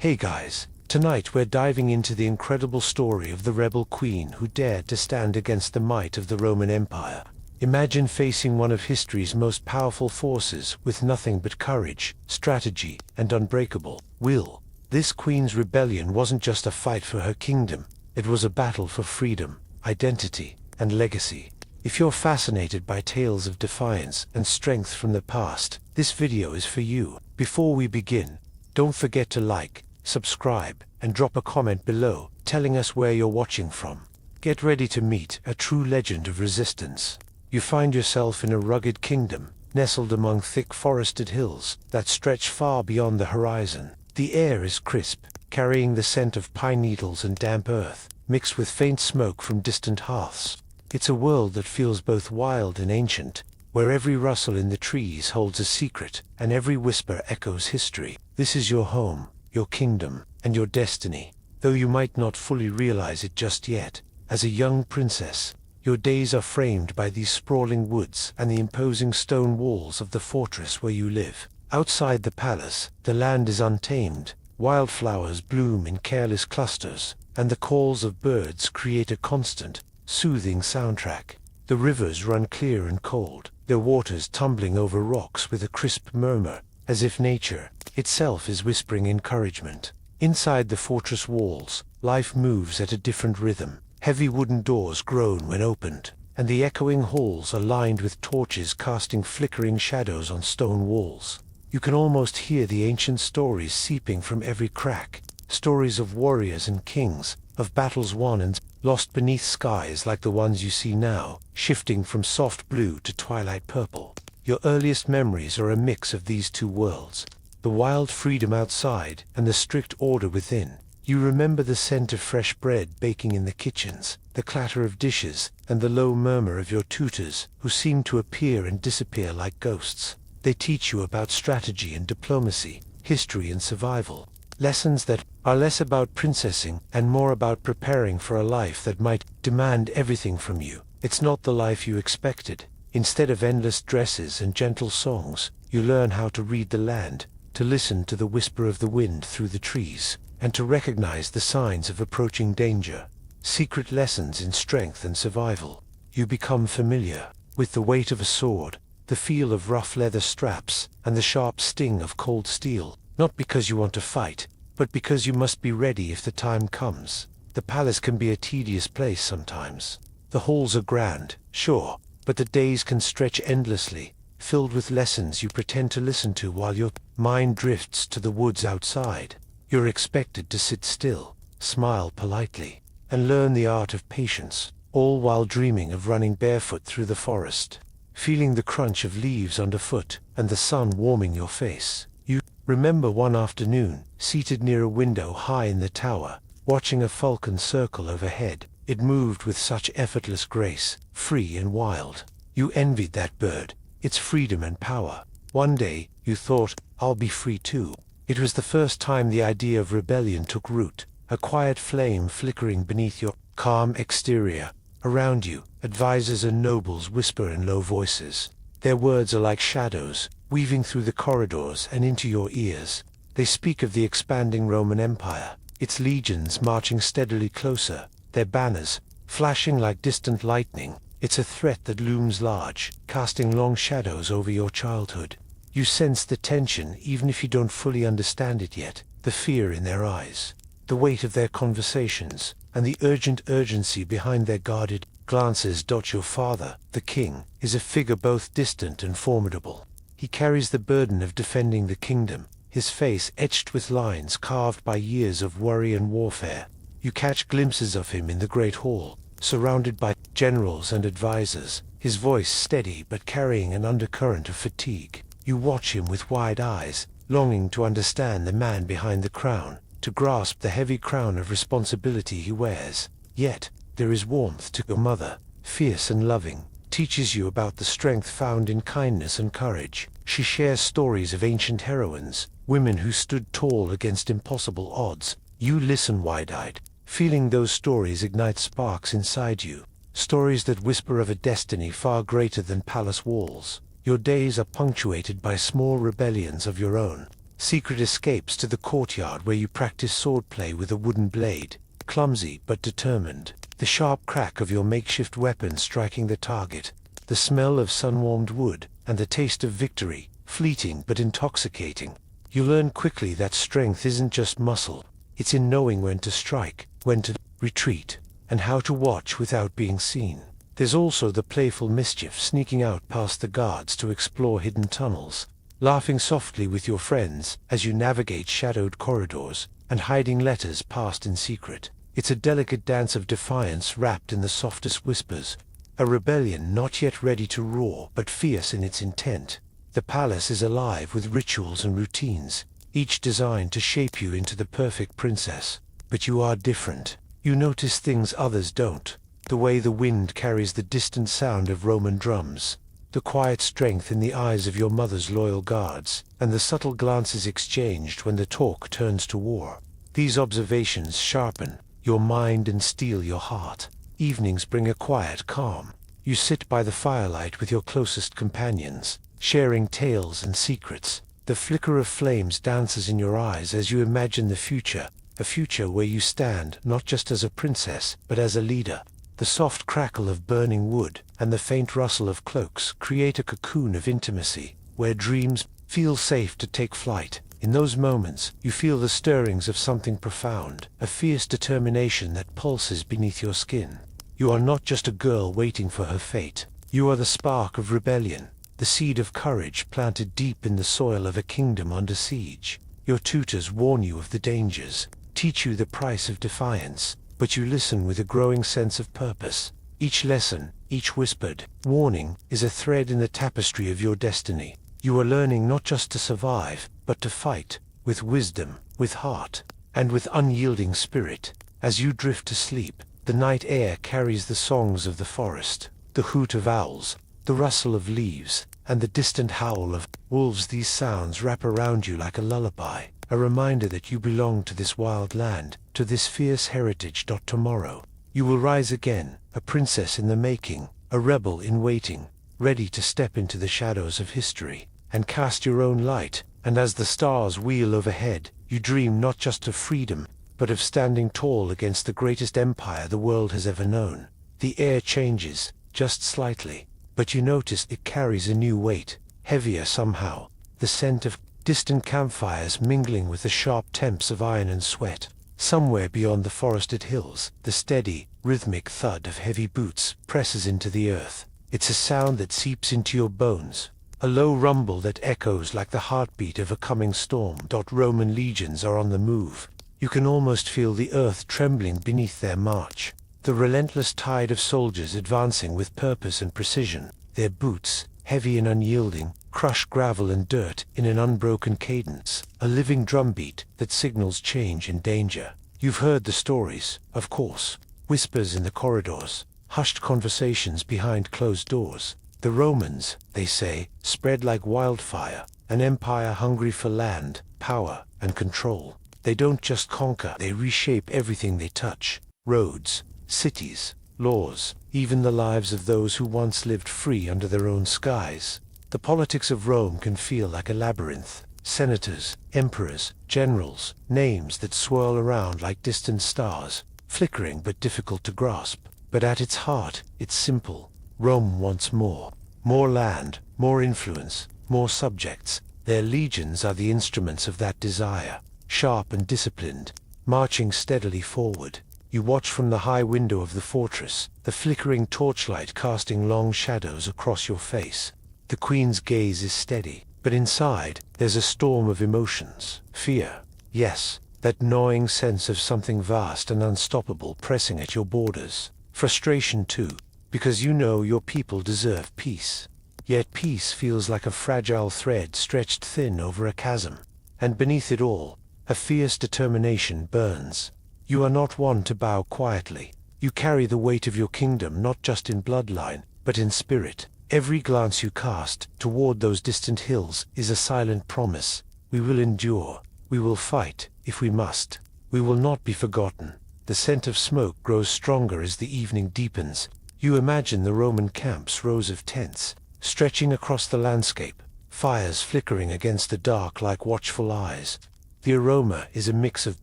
Hey guys, tonight we're diving into the incredible story of the rebel queen who dared to stand against the might of the Roman Empire. Imagine facing one of history's most powerful forces with nothing but courage, strategy, and unbreakable will. This queen's rebellion wasn't just a fight for her kingdom, it was a battle for freedom, identity, and legacy. If you're fascinated by tales of defiance and strength from the past, this video is for you. Before we begin, don't forget to like, subscribe, and drop a comment below telling us where you're watching from. Get ready to meet a true legend of resistance. You find yourself in a rugged kingdom, nestled among thick forested hills that stretch far beyond the horizon. The air is crisp, carrying the scent of pine needles and damp earth, mixed with faint smoke from distant hearths. It's a world that feels both wild and ancient, where every rustle in the trees holds a secret, and every whisper echoes history. This is your home, your kingdom, and your destiny, though you might not fully realize it just yet. As a young princess, your days are framed by these sprawling woods and the imposing stone walls of the fortress where you live. Outside the palace, the land is untamed. Wildflowers bloom in careless clusters, and the calls of birds create a constant, soothing soundtrack. The rivers run clear and cold, their waters tumbling over rocks with a crisp murmur, as if nature itself is whispering encouragement. Inside the fortress walls, life moves at a different rhythm. Heavy wooden doors groan when opened, and the echoing halls are lined with torches casting flickering shadows on stone walls. You can almost hear the ancient stories seeping from every crack, stories of warriors and kings, of battles won and lost beneath skies like the ones you see now, shifting from soft blue to twilight purple. Your earliest memories are a mix of these two worlds, the wild freedom outside and the strict order within. You remember the scent of fresh bread baking in the kitchens, the clatter of dishes, and the low murmur of your tutors, who seem to appear and disappear like ghosts. They teach you about strategy and diplomacy, history and survival, lessons that are less about princessing and more about preparing for a life that might demand everything from you. It's not the life you expected. Instead of endless dresses and gentle songs, you learn how to read the land, to listen to the whisper of the wind through the trees, and to recognize the signs of approaching danger. Secret lessons in strength and survival. You become familiar with the weight of a sword, the feel of rough leather straps, and the sharp sting of cold steel, not because you want to fight, but because you must be ready if the time comes. The palace can be a tedious place sometimes. The halls are grand, sure, but the days can stretch endlessly, filled with lessons you pretend to listen to while your mind drifts to the woods outside. You're expected to sit still, smile politely, and learn the art of patience, all while dreaming of running barefoot through the forest, feeling the crunch of leaves underfoot and the sun warming your face. You remember one afternoon, seated near a window high in the tower, watching a falcon circle overhead. It moved with such effortless grace, free and wild. You envied that bird, its freedom and power. One day, you thought, I'll be free too. It was the first time the idea of rebellion took root, a quiet flame flickering beneath your calm exterior. Around you, advisors and nobles whisper in low voices. Their words are like shadows, weaving through the corridors and into your ears. They speak of the expanding Roman Empire, its legions marching steadily closer, their banners flashing like distant lightning. It's a threat that looms large, casting long shadows over your childhood. You sense the tension even if you don't fully understand it yet, the fear in their eyes, the weight of their conversations, and the urgent urgency behind their guarded glances. Your father, the king, is a figure both distant and formidable. He carries the burden of defending the kingdom, his face etched with lines carved by years of worry and warfare. You catch glimpses of him in the great hall, surrounded by generals and advisors, his voice steady but carrying an undercurrent of fatigue. You watch him with wide eyes, longing to understand the man behind the crown, to grasp the heavy crown of responsibility he wears. Yet, there is warmth to your mother, fierce and loving, teaches you about the strength found in kindness and courage. She shares stories of ancient heroines, women who stood tall against impossible odds. You listen wide-eyed, feeling those stories ignite sparks inside you, stories that whisper of a destiny far greater than palace walls. Your days are punctuated by small rebellions of your own, Secret escapes to the courtyard where you practice swordplay with a wooden blade, clumsy but determined. The sharp crack of your makeshift weapon striking the target, the smell of sun-warmed wood, and the taste of victory, fleeting but intoxicating. You learn quickly that strength isn't just muscle. It's in knowing when to strike, when to retreat, and how to watch without being seen. There's also the playful mischief, sneaking out past the guards to explore hidden tunnels, laughing softly with your friends as you navigate shadowed corridors, and hiding letters passed in secret. It's a delicate dance of defiance wrapped in the softest whispers, a rebellion not yet ready to roar but fierce in its intent. The palace is alive with rituals and routines, each designed to shape you into the perfect princess. But you are different. You notice things others don't. The way the wind carries the distant sound of Roman drums, the quiet strength in the eyes of your mother's loyal guards, and the subtle glances exchanged when the talk turns to war. These observations sharpen your mind and steel your heart. Evenings bring a quiet calm. You sit by the firelight with your closest companions, sharing tales and secrets. The flicker of flames dances in your eyes as you imagine the future, a future where you stand not just as a princess, but as a leader. The soft crackle of burning wood and the faint rustle of cloaks create a cocoon of intimacy, where dreams feel safe to take flight. In those moments, you feel the stirrings of something profound, a fierce determination that pulses beneath your skin. You are not just a girl waiting for her fate. You are the spark of rebellion, the seed of courage planted deep in the soil of a kingdom under siege. Your tutors warn you of the dangers, teach you the price of defiance, but you listen with a growing sense of purpose. Each lesson, each whispered warning, is a thread in the tapestry of your destiny. You are learning not just to survive, but to fight, with wisdom, with heart, and with unyielding spirit. As you drift to sleep, the night air carries the songs of the forest, the hoot of owls, the rustle of leaves, and the distant howl of wolves. These sounds wrap around you like a lullaby, a reminder that you belong to this wild land, to this fierce heritage. Tomorrow, you will rise again, a princess in the making, a rebel in waiting, ready to step into the shadows of history, and cast your own light. And as the stars wheel overhead, you dream not just of freedom, but of standing tall against the greatest empire the world has ever known. The air changes, just slightly, but you notice it carries a new weight, heavier somehow, the scent of distant campfires mingling with the sharp temps of iron and sweat. Somewhere beyond the forested hills, the steady, rhythmic thud of heavy boots presses into the earth. It's a sound that seeps into your bones, a low rumble that echoes like the heartbeat of a coming storm. Roman legions are on the move. You can almost feel the earth trembling beneath their march. The relentless tide of soldiers advancing with purpose and precision. Their boots, heavy and unyielding, crush gravel and dirt in an unbroken cadence, a living drumbeat that signals change and danger. You've heard the stories, of course. Whispers in the corridors, hushed conversations behind closed doors. The Romans, they say, spread like wildfire, an empire hungry for land, power, and control. They don't just conquer, they reshape everything they touch. Roads, cities, laws, even the lives of those who once lived free under their own skies. The politics of Rome can feel like a labyrinth. Senators, emperors, generals, names that swirl around like distant stars, flickering but difficult to grasp. But at its heart, it's simple. Rome wants more. More land, more influence, more subjects. Their legions are the instruments of that desire, sharp and disciplined, marching steadily forward. You watch from the high window of the fortress, the flickering torchlight casting long shadows across your face. The queen's gaze is steady, but inside, there's a storm of emotions. Fear, yes, that gnawing sense of something vast and unstoppable pressing at your borders. Frustration too, because you know your people deserve peace. Yet peace feels like a fragile thread stretched thin over a chasm. And beneath it all, a fierce determination burns. You are not one to bow quietly. You carry the weight of your kingdom not just in bloodline, but in spirit. Every glance you cast toward those distant hills is a silent promise. We will endure. We will fight, if we must. We will not be forgotten. The scent of smoke grows stronger as the evening deepens. You imagine the Roman camps, rows of tents, stretching across the landscape, fires flickering against the dark like watchful eyes. The aroma is a mix of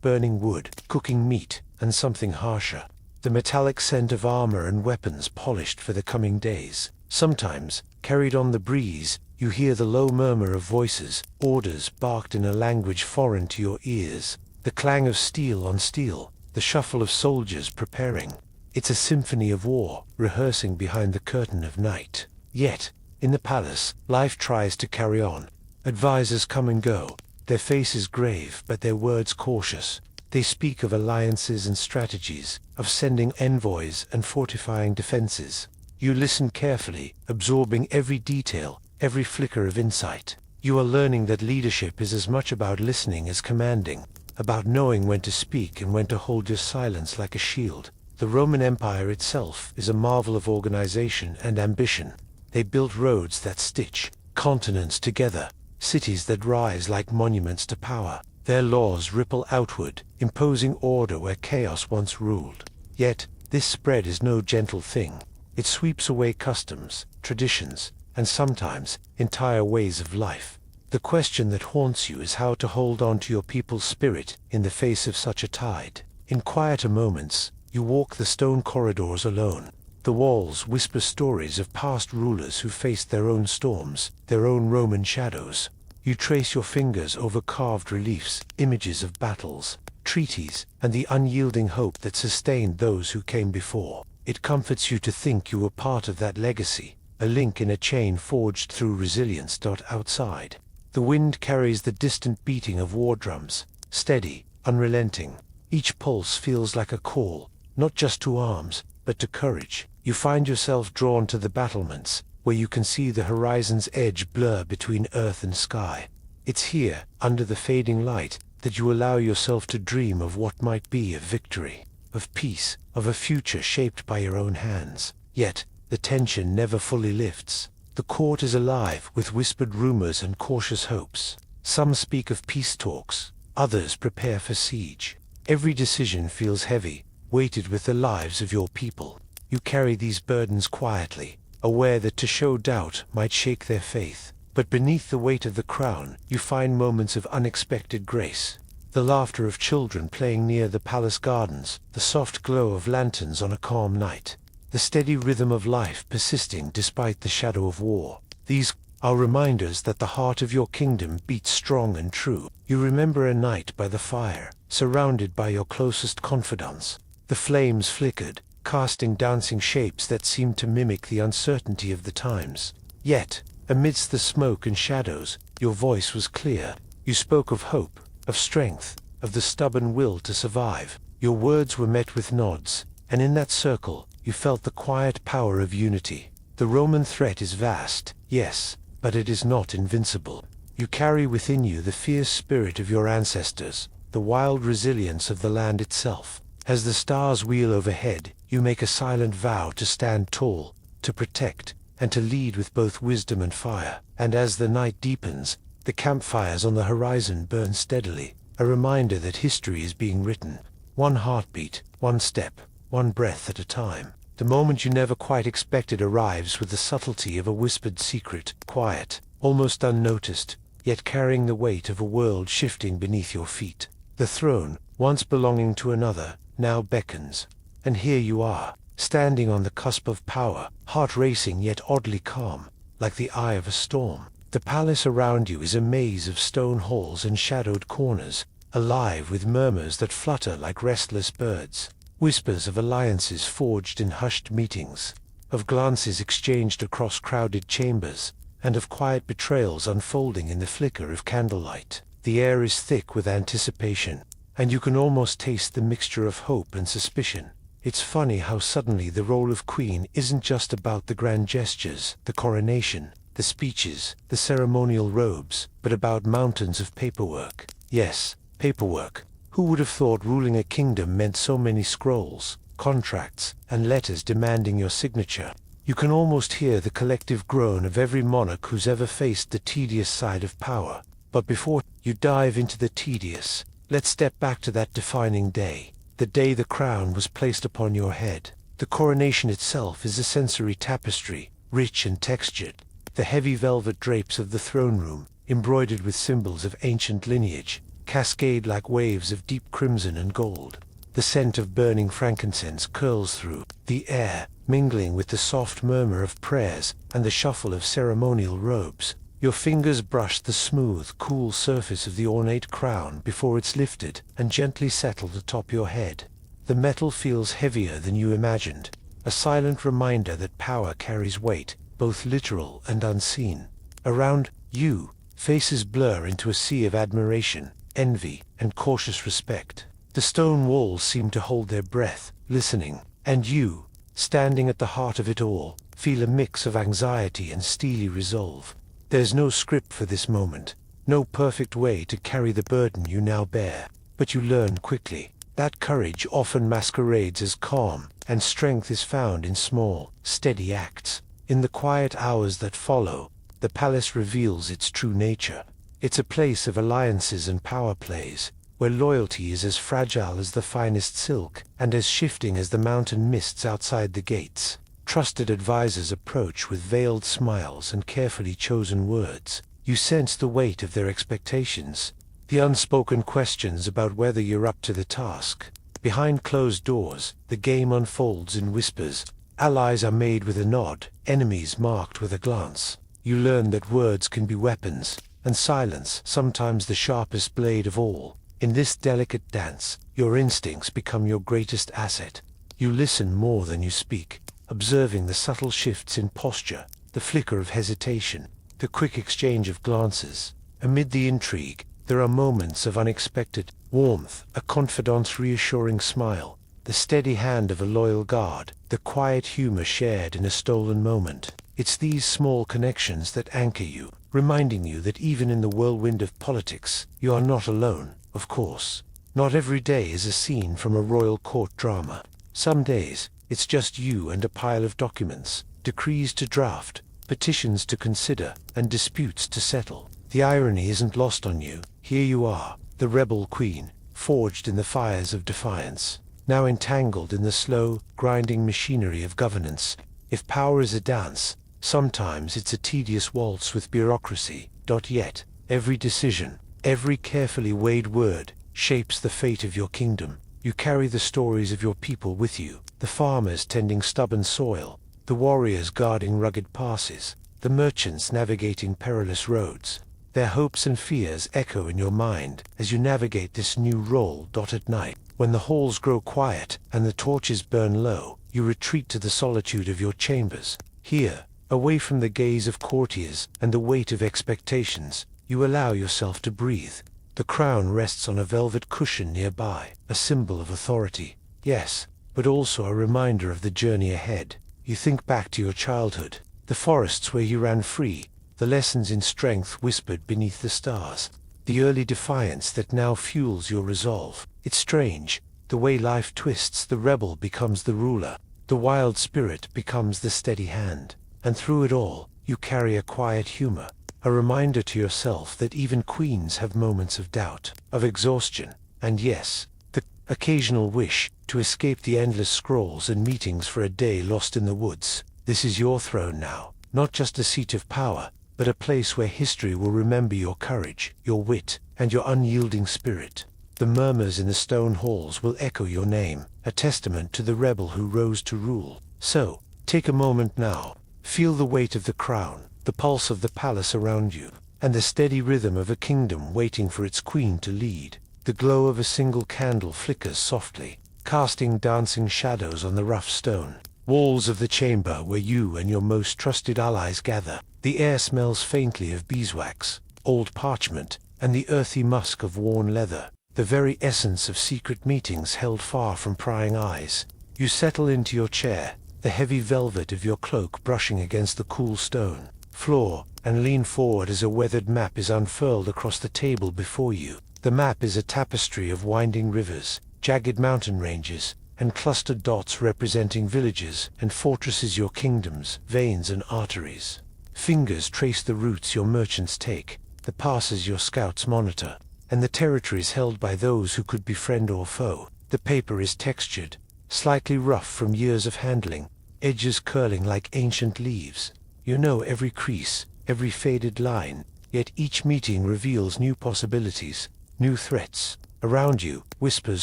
burning wood, cooking meat, and something harsher. The metallic scent of armor and weapons polished for the coming days. Sometimes, carried on the breeze, you hear the low murmur of voices, orders barked in a language foreign to your ears, the clang of steel on steel, the shuffle of soldiers preparing. It's a symphony of war, rehearsing behind the curtain of night. Yet, in the palace, life tries to carry on. Advisors come and go, their faces grave but their words cautious. They speak of alliances and strategies, of sending envoys and fortifying defenses. You listen carefully, absorbing every detail, every flicker of insight. You are learning that leadership is as much about listening as commanding, about knowing when to speak and when to hold your silence like a shield. The Roman Empire itself is a marvel of organization and ambition. They built roads that stitch continents together, cities that rise like monuments to power. Their laws ripple outward, imposing order where chaos once ruled. Yet, this spread is no gentle thing. It sweeps away customs, traditions, and sometimes entire ways of life. The question that haunts you is how to hold on to your people's spirit in the face of such a tide. In quieter moments, you walk the stone corridors alone. The walls whisper stories of past rulers who faced their own storms, their own Roman shadows. You trace your fingers over carved reliefs, images of battles, treaties, and the unyielding hope that sustained those who came before. It comforts you to think you were part of that legacy, a link in a chain forged through resilience. Outside, the wind carries the distant beating of war drums, steady, unrelenting. Each pulse feels like a call, not just to arms, but to courage. You find yourself drawn to the battlements, where you can see the horizon's edge blur between earth and sky. It's here, under the fading light, that you allow yourself to dream of what might be of victory, of peace, of a future shaped by your own hands. Yet, the tension never fully lifts. The court is alive with whispered rumors and cautious hopes. Some speak of peace talks, others prepare for siege. Every decision feels heavy, weighted with the lives of your people. You carry these burdens quietly, aware that to show doubt might shake their faith. But beneath the weight of the crown, you find moments of unexpected grace. The laughter of children playing near the palace gardens, the soft glow of lanterns on a calm night, the steady rhythm of life persisting despite the shadow of war. These are reminders that the heart of your kingdom beats strong and true. You remember a night by the fire, surrounded by your closest confidants. The flames flickered, casting dancing shapes that seemed to mimic the uncertainty of the times. Yet, amidst the smoke and shadows, your voice was clear. You spoke of hope, of strength, of the stubborn will to survive. Your words were met with nods, and in that circle, you felt the quiet power of unity. The Roman threat is vast, yes, but it is not invincible. You carry within you the fierce spirit of your ancestors, the wild resilience of the land itself. As the stars wheel overhead, you make a silent vow to stand tall, to protect, and to lead with both wisdom and fire. And as the night deepens, the campfires on the horizon burn steadily, a reminder that history is being written, one heartbeat, one step, one breath at a time. The moment you never quite expected arrives with the subtlety of a whispered secret, quiet, almost unnoticed, yet carrying the weight of a world shifting beneath your feet. The throne, once belonging to another, now beckons. And here you are, standing on the cusp of power, heart racing yet oddly calm, like the eye of a storm. The palace around you is a maze of stone halls and shadowed corners, alive with murmurs that flutter like restless birds, whispers of alliances forged in hushed meetings, of glances exchanged across crowded chambers, and of quiet betrayals unfolding in the flicker of candlelight. The air is thick with anticipation, and you can almost taste the mixture of hope and suspicion. It's funny how suddenly the role of queen isn't just about the grand gestures, the coronation, the speeches, the ceremonial robes, but about mountains of paperwork. Yes, paperwork. Who would have thought ruling a kingdom meant so many scrolls, contracts, and letters demanding your signature? You can almost hear the collective groan of every monarch who's ever faced the tedious side of power. But before you dive into the tedious, let's step back to that defining day, the day the crown was placed upon your head. The coronation itself is a sensory tapestry, rich and textured. The heavy velvet drapes of the throne room, embroidered with symbols of ancient lineage, cascade like waves of deep crimson and gold. The scent of burning frankincense curls through the air, mingling with the soft murmur of prayers and the shuffle of ceremonial robes. Your fingers brush the smooth, cool surface of the ornate crown before it's lifted and gently settled atop your head. The metal feels heavier than you imagined, a silent reminder that power carries weight, both literal and unseen. Around you, faces blur into a sea of admiration, envy, and cautious respect. The stone walls seem to hold their breath, listening, and you, standing at the heart of it all, feel a mix of anxiety and steely resolve. There's no script for this moment, no perfect way to carry the burden you now bear, but you learn quickly that courage often masquerades as calm, and strength is found in small, steady acts. In the quiet hours that follow, the palace reveals its true nature. It's a place of alliances and power plays, where loyalty is as fragile as the finest silk, and as shifting as the mountain mists outside the gates. Trusted advisors approach with veiled smiles and carefully chosen words. You sense the weight of their expectations, the unspoken questions about whether you're up to the task. Behind closed doors, the game unfolds in whispers. Allies are made with a nod, enemies marked with a glance. You learn that words can be weapons, and silence sometimes the sharpest blade of all. In this delicate dance, your instincts become your greatest asset. You listen more than you speak, observing the subtle shifts in posture, the flicker of hesitation, the quick exchange of glances. Amid the intrigue, there are moments of unexpected warmth, a confidant's reassuring smile, the steady hand of a loyal guard, the quiet humor shared in a stolen moment. It's these small connections that anchor you, reminding you that even in the whirlwind of politics, you are not alone, of course. Not every day is a scene from a royal court drama. Some days, it's just you and a pile of documents, decrees to draft, petitions to consider, and disputes to settle. The irony isn't lost on you. Here you are, the rebel queen, forged in the fires of defiance, now entangled in the slow, grinding machinery of governance. If power is a dance, sometimes it's a tedious waltz with bureaucracy. Yet, every decision, every carefully weighed word, shapes the fate of your kingdom. You carry the stories of your people with you, the farmers tending stubborn soil, the warriors guarding rugged passes, the merchants navigating perilous roads. Their hopes and fears echo in your mind as you navigate this new role. At night, when the halls grow quiet and the torches burn low, you retreat to the solitude of your chambers. Here, away from the gaze of courtiers and the weight of expectations, you allow yourself to breathe. The crown rests on a velvet cushion nearby, a symbol of authority. Yes, but also a reminder of the journey ahead. You think back to your childhood, the forests where you ran free, the lessons in strength whispered beneath the stars, the early defiance that now fuels your resolve. It's strange, the way life twists. The rebel becomes the ruler, the wild spirit becomes the steady hand, and through it all, you carry a quiet humor, a reminder to yourself that even queens have moments of doubt, of exhaustion, and yes, the occasional wish to escape the endless scrolls and meetings for a day lost in the woods. This is your throne now, not just a seat of power, but a place where history will remember your courage, your wit, and your unyielding spirit. The murmurs in the stone halls will echo your name, a testament to the rebel who rose to rule. So, take a moment now, feel the weight of the crown, the pulse of the palace around you, and the steady rhythm of a kingdom waiting for its queen to lead. The glow of a single candle flickers softly, casting dancing shadows on the rough stone walls of the chamber where you and your most trusted allies gather. The air smells faintly of beeswax, old parchment, and the earthy musk of worn leather, the very essence of secret meetings held far from prying eyes. You settle into your chair, the heavy velvet of your cloak brushing against the cool stone floor, and lean forward as a weathered map is unfurled across the table before you. The map is a tapestry of winding rivers, jagged mountain ranges, and clustered dots representing villages and fortresses, your kingdoms, veins and arteries. Fingers trace the routes your merchants take, the passes your scouts monitor, and the territories held by those who could be friend or foe. The paper is textured, slightly rough from years of handling, edges curling like ancient leaves. You know every crease, every faded line, yet each meeting reveals new possibilities, new threats. Around you, whispers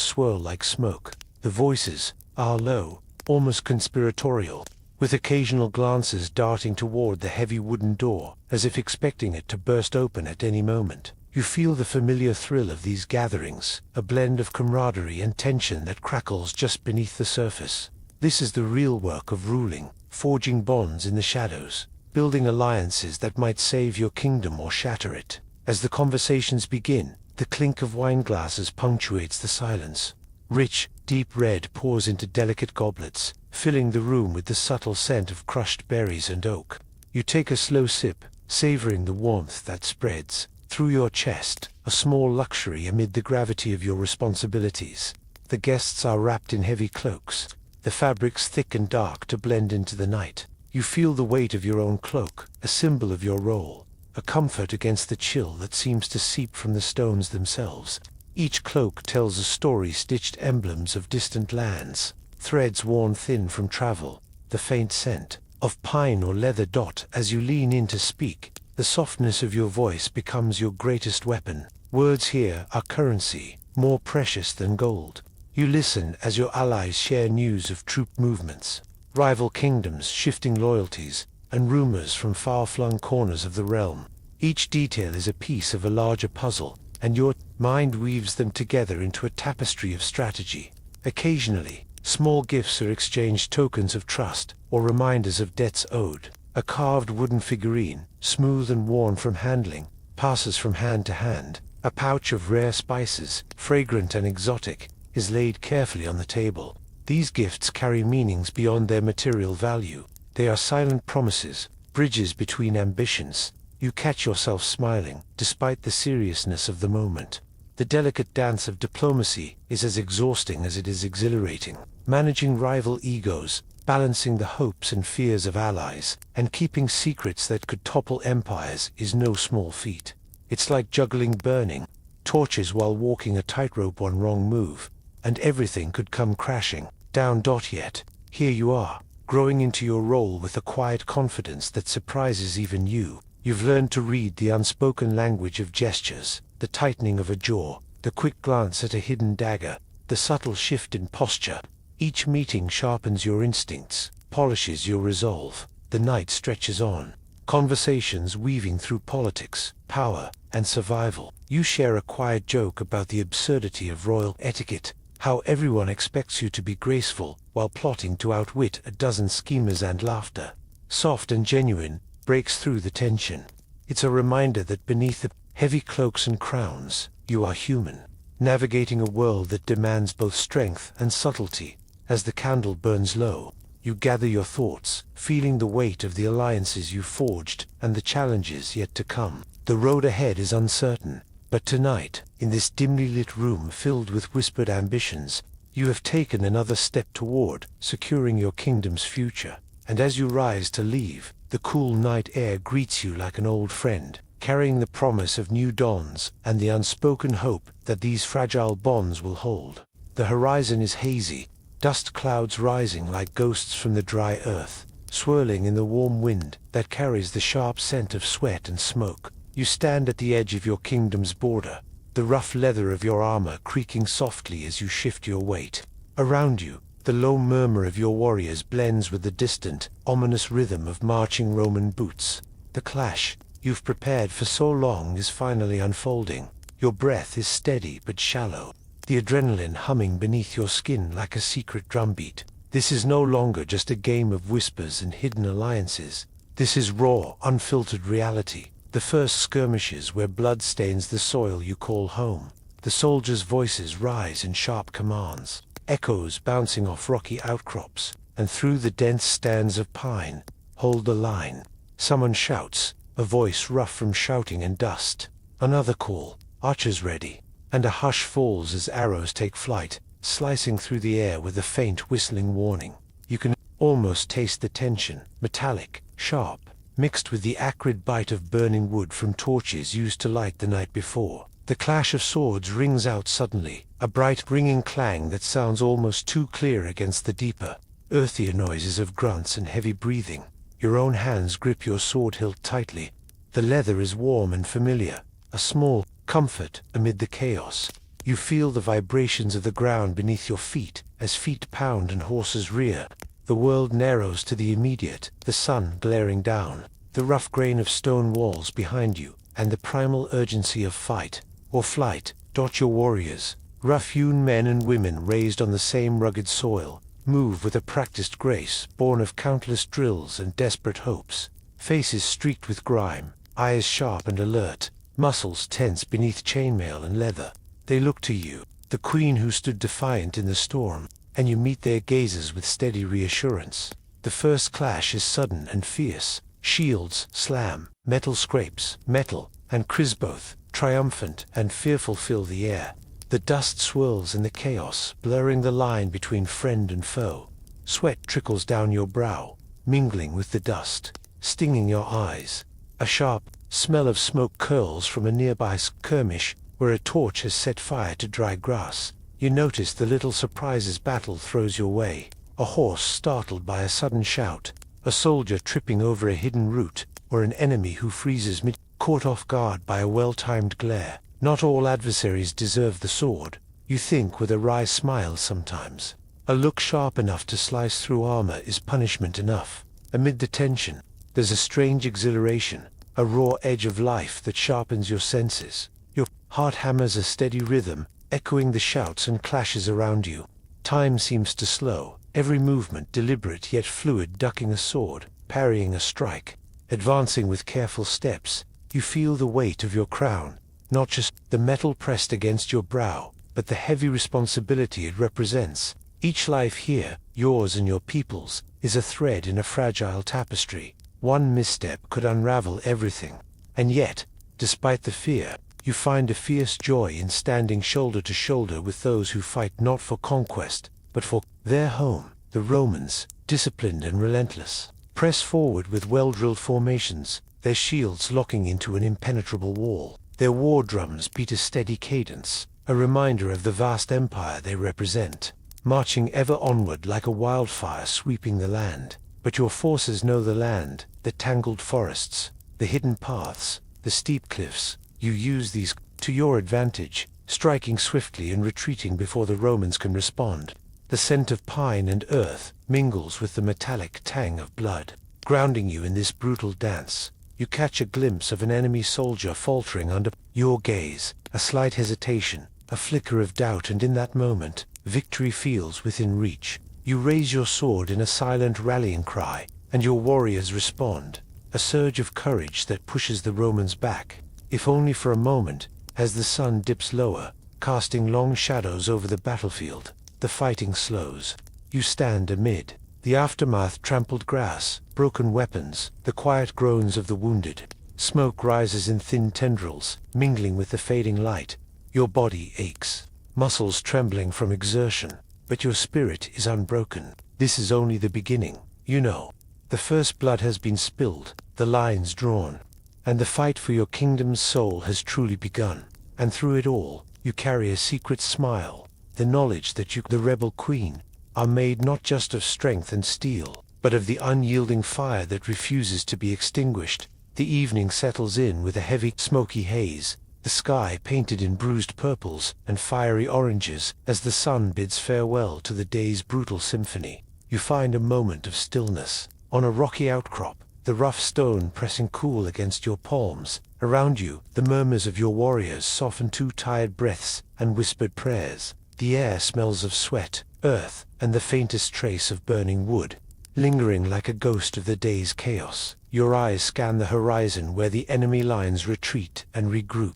swirl like smoke. The voices are low, almost conspiratorial, with occasional glances darting toward the heavy wooden door, as if expecting it to burst open at any moment. You feel the familiar thrill of these gatherings, a blend of camaraderie and tension that crackles just beneath the surface. This is the real work of ruling, forging bonds in the shadows, building alliances that might save your kingdom or shatter it. As the conversations begin, the clink of wine glasses punctuates the silence. Rich, deep red pours into delicate goblets, filling the room with the subtle scent of crushed berries and oak. You take a slow sip, savoring the warmth that spreads through your chest, a small luxury amid the gravity of your responsibilities. The guests are wrapped in heavy cloaks, the fabrics thick and dark to blend into the night. You feel the weight of your own cloak, a symbol of your role, a comfort against the chill that seems to seep from the stones themselves. Each cloak tells a story, stitched emblems of distant lands, threads worn thin from travel, the faint scent of pine or leather dot as you lean in to speak. The softness of your voice becomes your greatest weapon. Words here are currency, more precious than gold. You listen as your allies share news of troop movements, rival kingdoms, shifting loyalties, and rumors from far-flung corners of the realm. Each detail is a piece of a larger puzzle, and your mind weaves them together into a tapestry of strategy. Occasionally, small gifts are exchanged, tokens of trust, or reminders of debts owed. A carved wooden figurine, smooth and worn from handling, passes from hand to hand. A pouch of rare spices, fragrant and exotic, is laid carefully on the table. These gifts carry meanings beyond their material value. They are silent promises, bridges between ambitions. You catch yourself smiling, despite the seriousness of the moment. The delicate dance of diplomacy is as exhausting as it is exhilarating. Managing rival egos, balancing the hopes and fears of allies, and keeping secrets that could topple empires is no small feat. It's like juggling burning torches while walking a tightrope. One wrong move, and everything could come crashing down. Yet, here you are, growing into your role with a quiet confidence that surprises even you. You've learned to read the unspoken language of gestures, the tightening of a jaw, the quick glance at a hidden dagger, the subtle shift in posture. Each meeting sharpens your instincts, polishes your resolve. The night stretches on, conversations weaving through politics, power, and survival. You share a quiet joke about the absurdity of royal etiquette, how everyone expects you to be graceful, while plotting to outwit a dozen schemers, and laughter, soft and genuine, breaks through the tension. It's a reminder that beneath the heavy cloaks and crowns, you are human, navigating a world that demands both strength and subtlety. As the candle burns low, you gather your thoughts, feeling the weight of the alliances you forged and the challenges yet to come. The road ahead is uncertain, but tonight, in this dimly lit room filled with whispered ambitions, you have taken another step toward securing your kingdom's future. And as you rise to leave, the cool night air greets you like an old friend, carrying the promise of new dawns and the unspoken hope that these fragile bonds will hold. The horizon is hazy, dust clouds rising like ghosts from the dry earth, swirling in the warm wind that carries the sharp scent of sweat and smoke. You stand at the edge of your kingdom's border, the rough leather of your armor creaking softly as you shift your weight. Around you, the low murmur of your warriors blends with the distant, ominous rhythm of marching Roman boots. The clash you've prepared for so long is finally unfolding. Your breath is steady but shallow, the adrenaline humming beneath your skin like a secret drumbeat. This is no longer just a game of whispers and hidden alliances. This is raw, unfiltered reality. The first skirmishes where blood stains the soil you call home. The soldiers' voices rise in sharp commands, echoes bouncing off rocky outcrops, and through the dense stands of pine. Hold the line. Someone shouts, a voice rough from shouting and dust. Another call, archers ready. And a hush falls as arrows take flight, slicing through the air with a faint whistling warning. You can almost taste the tension, metallic, sharp, mixed with the acrid bite of burning wood from torches used to light the night before. The clash of swords rings out suddenly, a bright ringing clang that sounds almost too clear against the deeper, earthier noises of grunts and heavy breathing. Your own hands grip your sword hilt tightly. The leather is warm and familiar, a small comfort amid the chaos. You feel the vibrations of the ground beneath your feet as feet pound and horses rear. The world narrows to the immediate, the sun glaring down, the rough grain of stone walls behind you, and the primal urgency of fight or flight. Your warriors, rough-hewn men and women raised on the same rugged soil, move with a practiced grace born of countless drills and desperate hopes. Faces streaked with grime, eyes sharp and alert, muscles tense beneath chainmail and leather. They look to you, the queen who stood defiant in the storm, and you meet their gazes with steady reassurance. The first clash is sudden and fierce. Shields slam, metal scrapes metal, and both, triumphant and fearful, fill the air. The dust swirls in the chaos, blurring the line between friend and foe. Sweat trickles down your brow, mingling with the dust, stinging your eyes. A sharp smell of smoke curls from a nearby skirmish where a torch has set fire to dry grass. You notice the little surprises battle throws your way. A horse startled by a sudden shout, a soldier tripping over a hidden root, or an enemy who freezes mid, caught off guard by a well-timed glare. Not all adversaries deserve the sword, you think with a wry smile sometimes. A look sharp enough to slice through armor is punishment enough. Amid the tension, there's a strange exhilaration, a raw edge of life that sharpens your senses. Your heart hammers a steady rhythm, echoing the shouts and clashes around you. Time seems to slow, every movement deliberate yet fluid, ducking a sword, parrying a strike, advancing with careful steps. You feel the weight of your crown, not just the metal pressed against your brow, but the heavy responsibility it represents. Each life here, yours and your people's, is a thread in a fragile tapestry. One misstep could unravel everything. And yet, despite the fear, you find a fierce joy in standing shoulder to shoulder with those who fight not for conquest, but for their home. The Romans, disciplined and relentless, press forward with well-drilled formations, their shields locking into an impenetrable wall. Their war drums beat a steady cadence, a reminder of the vast empire they represent, marching ever onward like a wildfire sweeping the land. But your forces know the land, the tangled forests, the hidden paths, the steep cliffs. You use these to your advantage, striking swiftly and retreating before the Romans can respond. The scent of pine and earth mingles with the metallic tang of blood, grounding you in this brutal dance. You catch a glimpse of an enemy soldier faltering under your gaze, a slight hesitation, a flicker of doubt, and in that moment, victory feels within reach. You raise your sword in a silent rallying cry, and your warriors respond, a surge of courage that pushes the Romans back, if only for a moment. As the sun dips lower, casting long shadows over the battlefield, the fighting slows. You stand amid the aftermath: trampled grass, broken weapons, the quiet groans of the wounded. Smoke rises in thin tendrils, mingling with the fading light. Your body aches, muscles trembling from exertion, but your spirit is unbroken. This is only the beginning, you know. The first blood has been spilled, the lines drawn, and the fight for your kingdom's soul has truly begun. And through it all, you carry a secret smile, the knowledge that you, the rebel queen, are made not just of strength and steel, but of the unyielding fire that refuses to be extinguished. The evening settles in with a heavy, smoky haze, the sky painted in bruised purples and fiery oranges as the sun bids farewell to the day's brutal symphony. You find a moment of stillness on a rocky outcrop, the rough stone pressing cool against your palms. Around you, the murmurs of your warriors soften to tired breaths and whispered prayers. The air smells of sweat, earth, and the faintest trace of burning wood, lingering like a ghost of the day's chaos. Your eyes scan the horizon where the enemy lines retreat and regroup,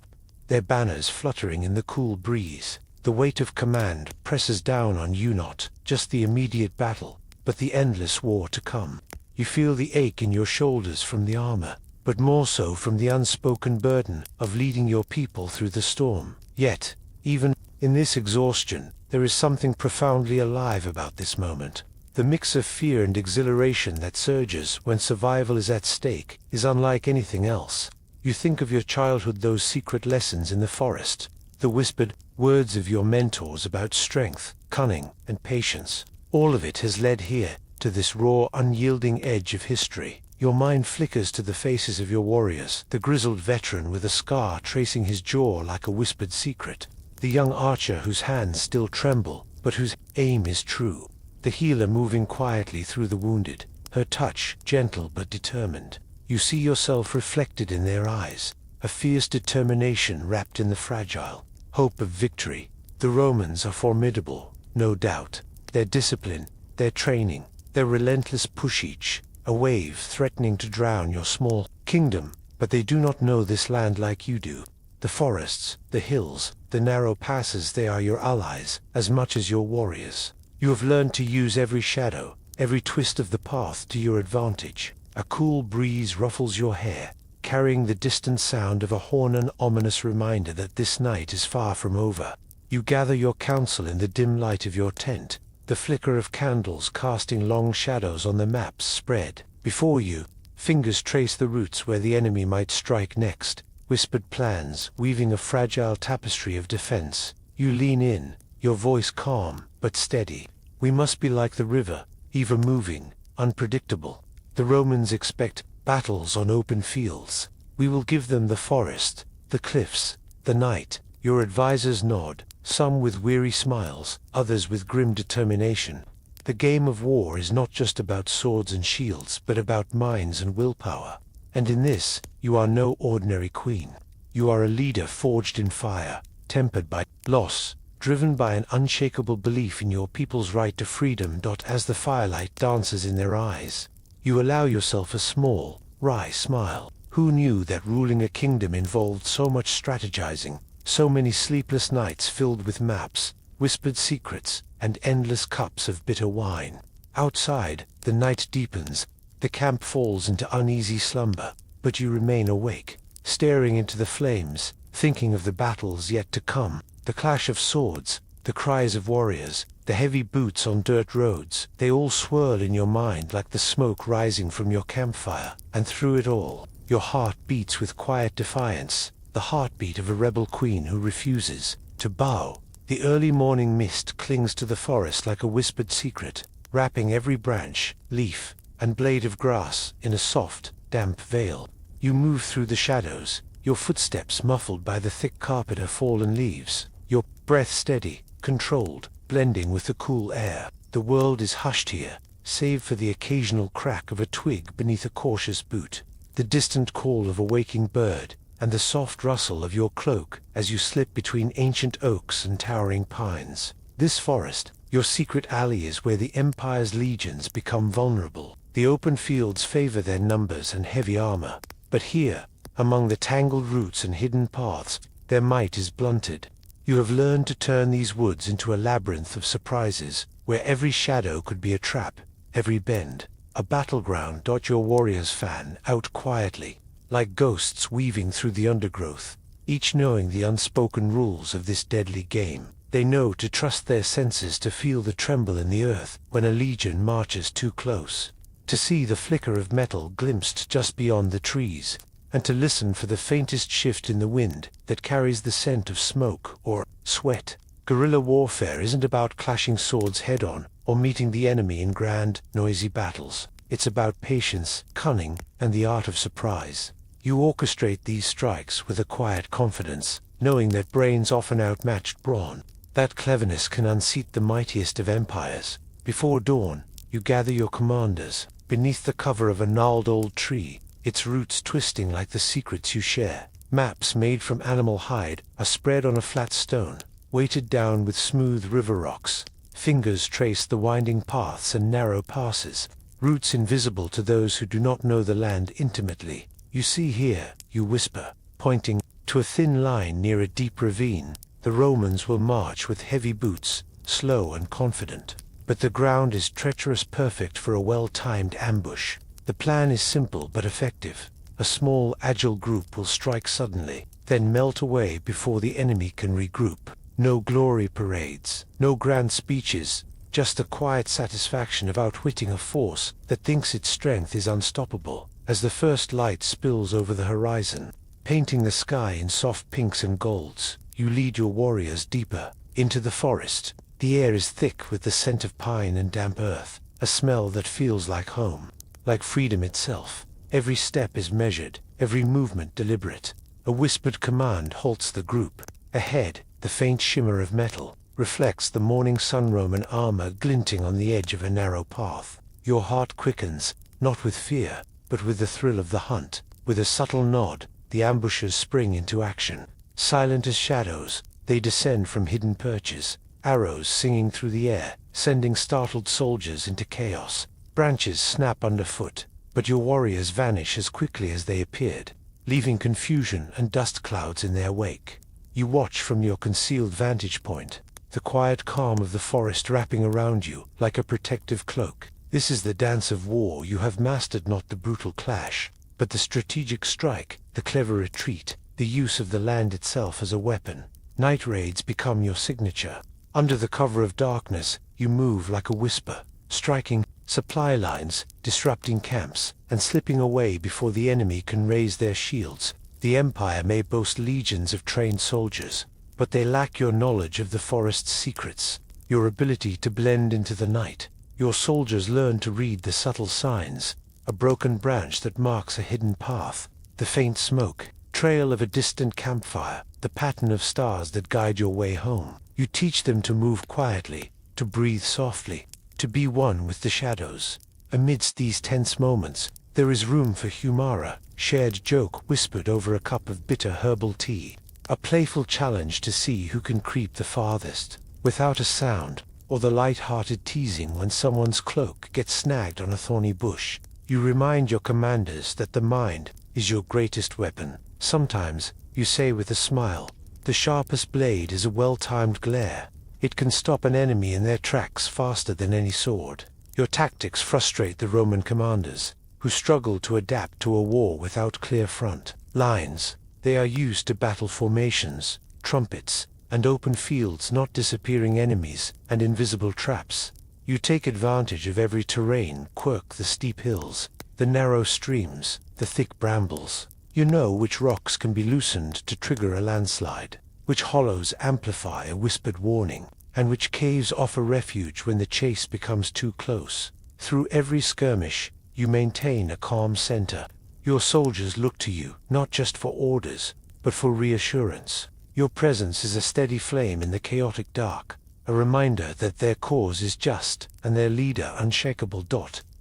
their banners fluttering in the cool breeze. The weight of command presses down on you, not just the immediate battle, but the endless war to come. You feel the ache in your shoulders from the armor, but more so from the unspoken burden of leading your people through the storm. Yet, even in this exhaustion, there is something profoundly alive about this moment. The mix of fear and exhilaration that surges when survival is at stake is unlike anything else. You think of your childhood, those secret lessons in the forest, the whispered words of your mentors about strength, cunning, and patience. All of it has led here, to this raw, unyielding edge of history. Your mind flickers to the faces of your warriors, the grizzled veteran with a scar tracing his jaw like a whispered secret, the young archer whose hands still tremble, but whose aim is true, the healer moving quietly through the wounded, her touch gentle but determined. You see yourself reflected in their eyes, a fierce determination wrapped in the fragile hope of victory. The Romans are formidable, no doubt. Their discipline, their training, their relentless push, each a wave threatening to drown your small kingdom, but they do not know this land like you do. The forests, the hills, the narrow passes, they are your allies as much as your warriors. You have learned to use every shadow, every twist of the path to your advantage. A cool breeze ruffles your hair, carrying the distant sound of a horn, an ominous reminder that this night is far from over. You gather your counsel in the dim light of your tent, the flicker of candles casting long shadows on the maps spread before you. Fingers trace the routes where the enemy might strike next, whispered plans weaving a fragile tapestry of defense. You lean in, your voice calm but steady. We must be like the river, ever moving, unpredictable. The Romans expect battles on open fields. We will give them the forest, the cliffs, the night. Your advisors nod, some with weary smiles, others with grim determination. The game of war is not just about swords and shields, but about minds and willpower. And in this, you are no ordinary queen. You are a leader forged in fire, tempered by loss, driven by an unshakable belief in your people's right to freedom. As the firelight dances in their eyes, you allow yourself a small, wry smile. Who knew that ruling a kingdom involved so much strategizing? So many sleepless nights filled with maps, whispered secrets, and endless cups of bitter wine. Outside, the night deepens, the camp falls into uneasy slumber, but you remain awake, staring into the flames, thinking of the battles yet to come, the clash of swords, the cries of warriors, the heavy boots on dirt roads. They all swirl in your mind like the smoke rising from your campfire, and through it all, your heart beats with quiet defiance, the heartbeat of a rebel queen who refuses to bow. The early morning mist clings to the forest like a whispered secret, wrapping every branch, leaf, and blade of grass in a soft, damp veil. You move through the shadows, your footsteps muffled by the thick carpet of fallen leaves, your breath steady, controlled, blending with the cool air. The world is hushed here, save for the occasional crack of a twig beneath a cautious boot, the distant call of a waking bird, and the soft rustle of your cloak as you slip between ancient oaks and towering pines. This forest, your secret alley, is where the Empire's legions become vulnerable. The open fields favor their numbers and heavy armor, but here, among the tangled roots and hidden paths, their might is blunted. You have learned to turn these woods into a labyrinth of surprises, where every shadow could be a trap, every bend a battleground. Your warriors fan out quietly, like ghosts weaving through the undergrowth, each knowing the unspoken rules of this deadly game. They know to trust their senses, to feel the tremble in the earth when a legion marches too close, to see the flicker of metal glimpsed just beyond the trees, and to listen for the faintest shift in the wind that carries the scent of smoke or sweat. Guerrilla warfare isn't about clashing swords head-on or meeting the enemy in grand, noisy battles. It's about patience, cunning, and the art of surprise. You orchestrate these strikes with a quiet confidence, knowing that brains often outmatched brawn. That cleverness can unseat the mightiest of empires. Before dawn, you gather your commanders, beneath the cover of a gnarled old tree, its roots twisting like the secrets you share. Maps made from animal hide are spread on a flat stone, weighted down with smooth river rocks. Fingers trace the winding paths and narrow passes, routes invisible to those who do not know the land intimately. You see here, you whisper, pointing to a thin line near a deep ravine. The Romans will march with heavy boots, slow and confident. But the ground is treacherous, perfect for a well-timed ambush. The plan is simple but effective. A small, agile group will strike suddenly, then melt away before the enemy can regroup. No glory parades, no grand speeches, just the quiet satisfaction of outwitting a force that thinks its strength is unstoppable. As the first light spills over the horizon, painting the sky in soft pinks and golds, you lead your warriors deeper into the forest. The air is thick with the scent of pine and damp earth, a smell that feels like home, like freedom itself. Every step is measured, every movement deliberate. A whispered command halts the group. Ahead, the faint shimmer of metal reflects the morning sun. Roman armor glinting on the edge of a narrow path. Your heart quickens, not with fear, but with the thrill of the hunt. With a subtle nod, the ambushers spring into action. Silent as shadows, they descend from hidden perches, arrows singing through the air, sending startled soldiers into chaos. Branches snap underfoot, but your warriors vanish as quickly as they appeared, leaving confusion and dust clouds in their wake. You watch from your concealed vantage point, the quiet calm of the forest wrapping around you like a protective cloak. This is the dance of war. You have mastered not the brutal clash, but the strategic strike, the clever retreat, the use of the land itself as a weapon. Night raids become your signature. Under the cover of darkness, you move like a whisper, striking supply lines, disrupting camps, and slipping away before the enemy can raise their shields. The Empire may boast legions of trained soldiers, but they lack your knowledge of the forest's secrets, your ability to blend into the night. Your soldiers learn to read the subtle signs, a broken branch that marks a hidden path, the faint smoke trail of a distant campfire, the pattern of stars that guide your way home. You teach them to move quietly, to breathe softly, to be one with the shadows. Amidst these tense moments, there is room for humor, shared joke whispered over a cup of bitter herbal tea, a playful challenge to see who can creep the farthest, without a sound, or the light-hearted teasing when someone's cloak gets snagged on a thorny bush. You remind your commanders that the mind is your greatest weapon. Sometimes, you say with a smile, the sharpest blade is a well-timed glare. It can stop an enemy in their tracks faster than any sword. Your tactics frustrate the Roman commanders, who struggle to adapt to a war without clear front lines. They are used to battle formations, trumpets, and open fields, not disappearing enemies and invisible traps. You take advantage of every terrain quirk, the steep hills, the narrow streams, the thick brambles. You know which rocks can be loosened to trigger a landslide, which hollows amplify a whispered warning, and which caves offer refuge when the chase becomes too close. Through every skirmish, you maintain a calm center. Your soldiers look to you, not just for orders, but for reassurance. Your presence is a steady flame in the chaotic dark, a reminder that their cause is just, and their leader unshakable.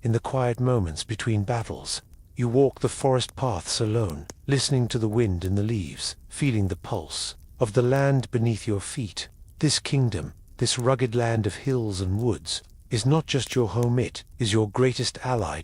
In the quiet moments between battles, you walk the forest paths alone, listening to the wind in the leaves, feeling the pulse of the land beneath your feet. This kingdom, this rugged land of hills and woods, is not just your home, it is your greatest ally.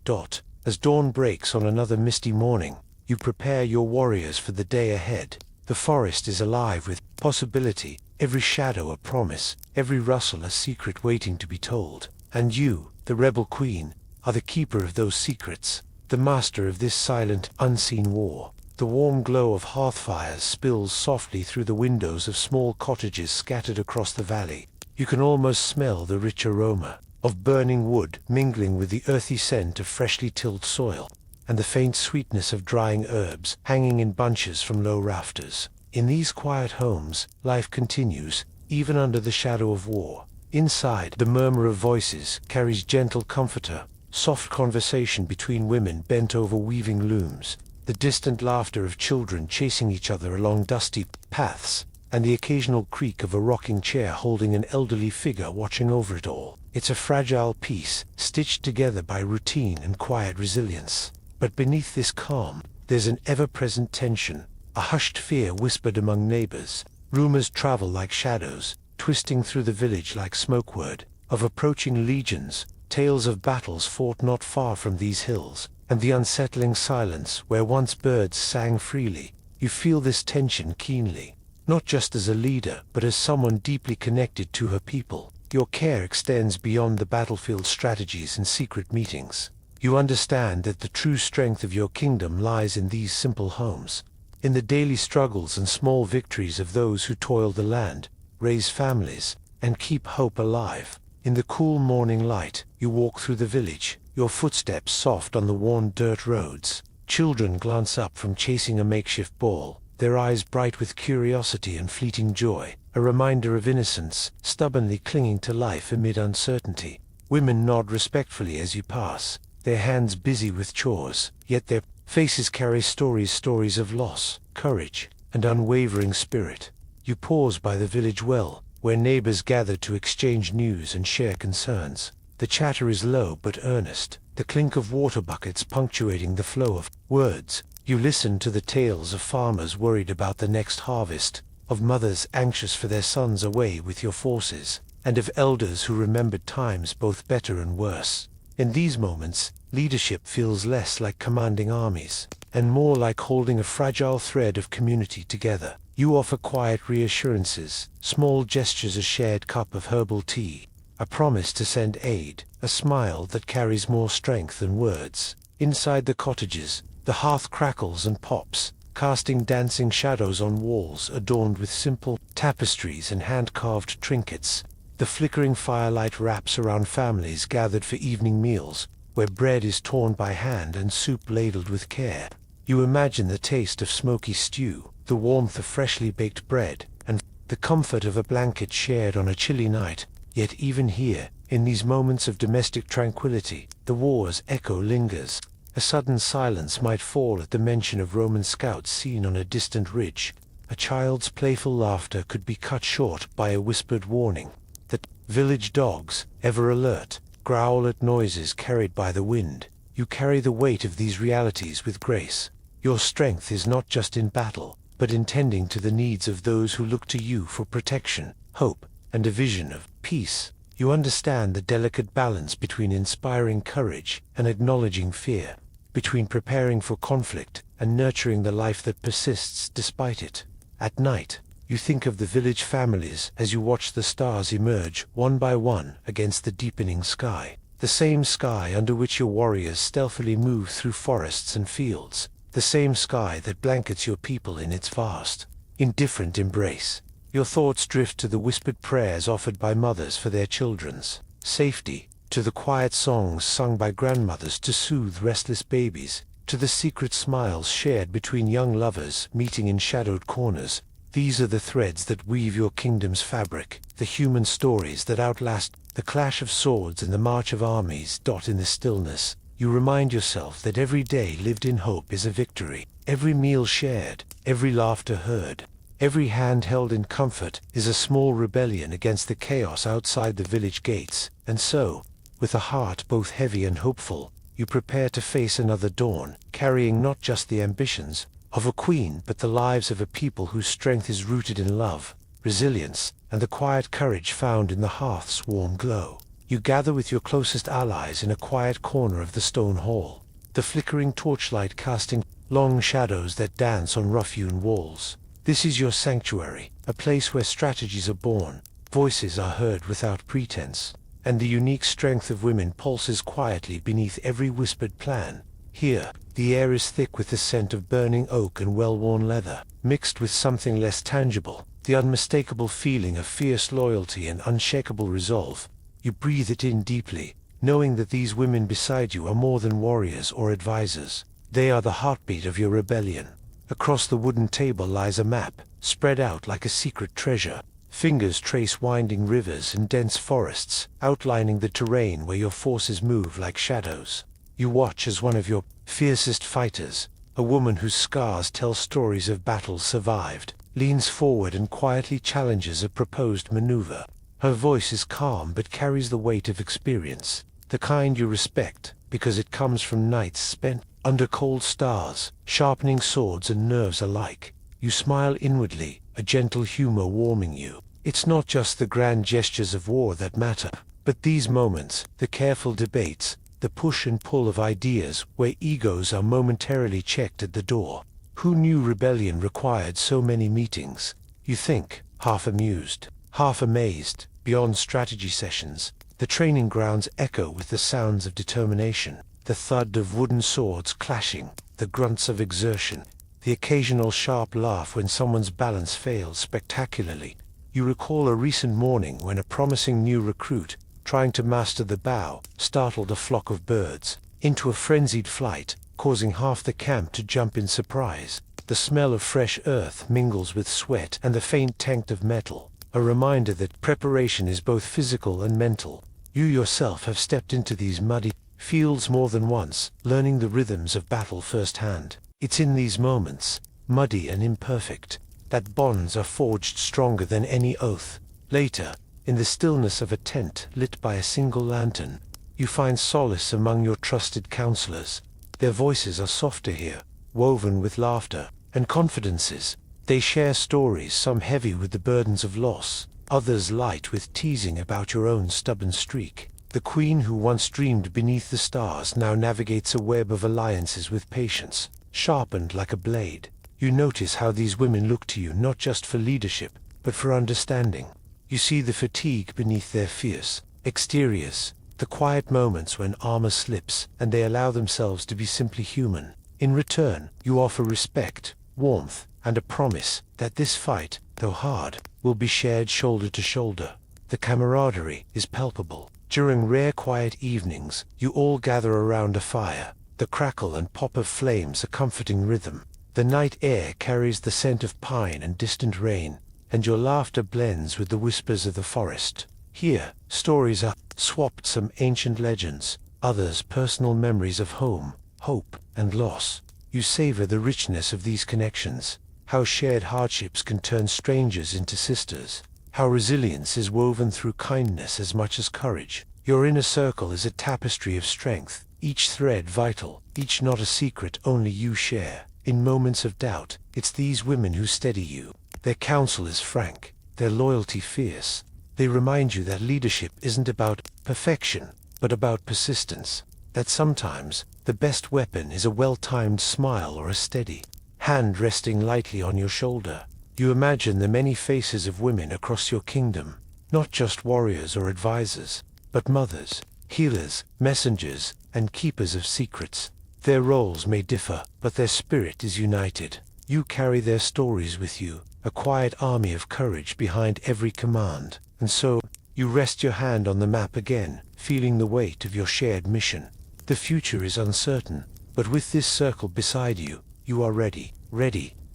As dawn breaks on another misty morning, you prepare your warriors for the day ahead. The forest is alive with possibility, every shadow a promise, every rustle a secret waiting to be told. And you, the rebel queen, are the keeper of those secrets, the master of this silent, unseen war. The warm glow of hearth fires spills softly through the windows of small cottages scattered across the valley. You can almost smell the rich aroma of burning wood mingling with the earthy scent of freshly tilled soil, and the faint sweetness of drying herbs hanging in bunches from low rafters. In these quiet homes, life continues, even under the shadow of war. Inside, the murmur of voices carries gentle comforter, soft conversation between women bent over weaving looms, the distant laughter of children chasing each other along dusty paths, and the occasional creak of a rocking chair holding an elderly figure watching over it all. It's a fragile piece, stitched together by routine and quiet resilience. But beneath this calm, there's an ever-present tension, a hushed fear whispered among neighbors. Rumors travel like shadows, twisting through the village like smokeword, of approaching legions, tales of battles fought not far from these hills, and the unsettling silence where once birds sang freely. You feel this tension keenly, not just as a leader, but as someone deeply connected to her people. Your care extends beyond the battlefield strategies and secret meetings. You understand that the true strength of your kingdom lies in these simple homes, in the daily struggles and small victories of those who toil the land, raise families, and keep hope alive. In the cool morning light, you walk through the village, your footsteps soft on the worn dirt roads. Children glance up from chasing a makeshift ball, their eyes bright with curiosity and fleeting joy, a reminder of innocence, stubbornly clinging to life amid uncertainty. Women nod respectfully as you pass, their hands busy with chores, yet their Faces carry stories of loss, courage, and unwavering spirit. You pause by the village well, where neighbors gather to exchange news and share concerns. The chatter is low but earnest, the clink of water buckets punctuating the flow of words. You listen to the tales of farmers worried about the next harvest, of mothers anxious for their sons away with your forces, and of elders who remembered times both better and worse. In these moments, leadership feels less like commanding armies, and more like holding a fragile thread of community together. You offer quiet reassurances, small gestures, a shared cup of herbal tea, a promise to send aid, a smile that carries more strength than words. Inside the cottages, the hearth crackles and pops, casting dancing shadows on walls adorned with simple tapestries and hand-carved trinkets. The flickering firelight wraps around families gathered for evening meals, where bread is torn by hand and soup ladled with care. You imagine the taste of smoky stew, the warmth of freshly baked bread, and the comfort of a blanket shared on a chilly night. Yet even here, in these moments of domestic tranquility, the war's echo lingers. A sudden silence might fall at the mention of Roman scouts seen on a distant ridge. A child's playful laughter could be cut short by a whispered warning. The village dogs, ever alert, growl at noises carried by the wind. You carry the weight of these realities with grace. Your strength is not just in battle, but in tending to the needs of those who look to you for protection, hope, and a vision of peace. You understand the delicate balance between inspiring courage and acknowledging fear, between preparing for conflict and nurturing the life that persists despite it. At night, you think of the village families as you watch the stars emerge one by one against the deepening sky. The same sky under which your warriors stealthily move through forests and fields. The same sky that blankets your people in its vast, indifferent embrace. Your thoughts drift to the whispered prayers offered by mothers for their children's safety, to the quiet songs sung by grandmothers to soothe restless babies, to the secret smiles shared between young lovers meeting in shadowed corners. These are the threads that weave your kingdom's fabric, the human stories that outlast the clash of swords and the march of armies. In the stillness, you remind yourself that every day lived in hope is a victory, every meal shared, every laughter heard, every hand held in comfort is a small rebellion against the chaos outside the village gates. And so, with a heart both heavy and hopeful, you prepare to face another dawn, carrying not just the ambitions of a queen but the lives of a people whose strength is rooted in love, resilience, and the quiet courage found in the hearth's warm glow. You gather with your closest allies in a quiet corner of the stone hall, the flickering torchlight casting long shadows that dance on rough-hewn walls. This is your sanctuary, a place where strategies are born, voices are heard without pretense, and the unique strength of women pulses quietly beneath every whispered plan. Here, the air is thick with the scent of burning oak and well-worn leather, mixed with something less tangible, the unmistakable feeling of fierce loyalty and unshakable resolve. You breathe it in deeply, knowing that these women beside you are more than warriors or advisors. They are the heartbeat of your rebellion. Across the wooden table lies a map, spread out like a secret treasure. Fingers trace winding rivers and dense forests, outlining the terrain where your forces move like shadows. You watch as one of your fiercest fighters, a woman whose scars tell stories of battles survived, leans forward and quietly challenges a proposed maneuver. Her voice is calm but carries the weight of experience, the kind you respect, because it comes from nights spent under cold stars, sharpening swords and nerves alike. You smile inwardly, a gentle humor warming you. It's not just the grand gestures of war that matter, but these moments, the careful debates, the push and pull of ideas where egos are momentarily checked at the door. Who knew rebellion required so many meetings? You think, half amused, half amazed. Beyond strategy sessions, the training grounds echo with the sounds of determination, the thud of wooden swords clashing, the grunts of exertion, the occasional sharp laugh when someone's balance fails spectacularly. You recall a recent morning when a promising new recruit, trying to master the bow, startled a flock of birds into a frenzied flight, causing half the camp to jump in surprise. The smell of fresh earth mingles with sweat and the faint taint of metal, a reminder that preparation is both physical and mental. You yourself have stepped into these muddy fields more than once, learning the rhythms of battle firsthand. It's in these moments, muddy and imperfect, that bonds are forged stronger than any oath. Later, in the stillness of a tent lit by a single lantern, you find solace among your trusted counselors. Their voices are softer here, woven with laughter and confidences. They share stories, some heavy with the burdens of loss, others light with teasing about your own stubborn streak. The queen who once dreamed beneath the stars now navigates a web of alliances with patience, sharpened like a blade. You notice how these women look to you not just for leadership, but for understanding. You see the fatigue beneath their fierce exteriors, the quiet moments when armor slips and they allow themselves to be simply human. In return, you offer respect, warmth, and a promise that this fight, though hard, will be shared shoulder to shoulder. The camaraderie is palpable. During rare quiet evenings, you all gather around a fire, the crackle and pop of flames a comforting rhythm. The night air carries the scent of pine and distant rain, and your laughter blends with the whispers of the forest. Here, stories are swapped, some ancient legends, others personal memories of home, hope, and loss. You savor the richness of these connections, how shared hardships can turn strangers into sisters, how resilience is woven through kindness as much as courage. Your inner circle is a tapestry of strength, each thread vital, each knot a secret only you share. In moments of doubt, it's these women who steady you. Their counsel is frank, their loyalty fierce. They remind you that leadership isn't about perfection, but about persistence. That sometimes, the best weapon is a well-timed smile or a steady hand resting lightly on your shoulder. You imagine the many faces of women across your kingdom, not just warriors or advisors, but mothers, healers, messengers, and keepers of secrets. Their roles may differ, but their spirit is united. You carry their stories with you, a quiet army of courage behind every command. And so, you rest your hand on the map again, feeling the weight of your shared mission. The future is uncertain, but with this circle beside you, you are ready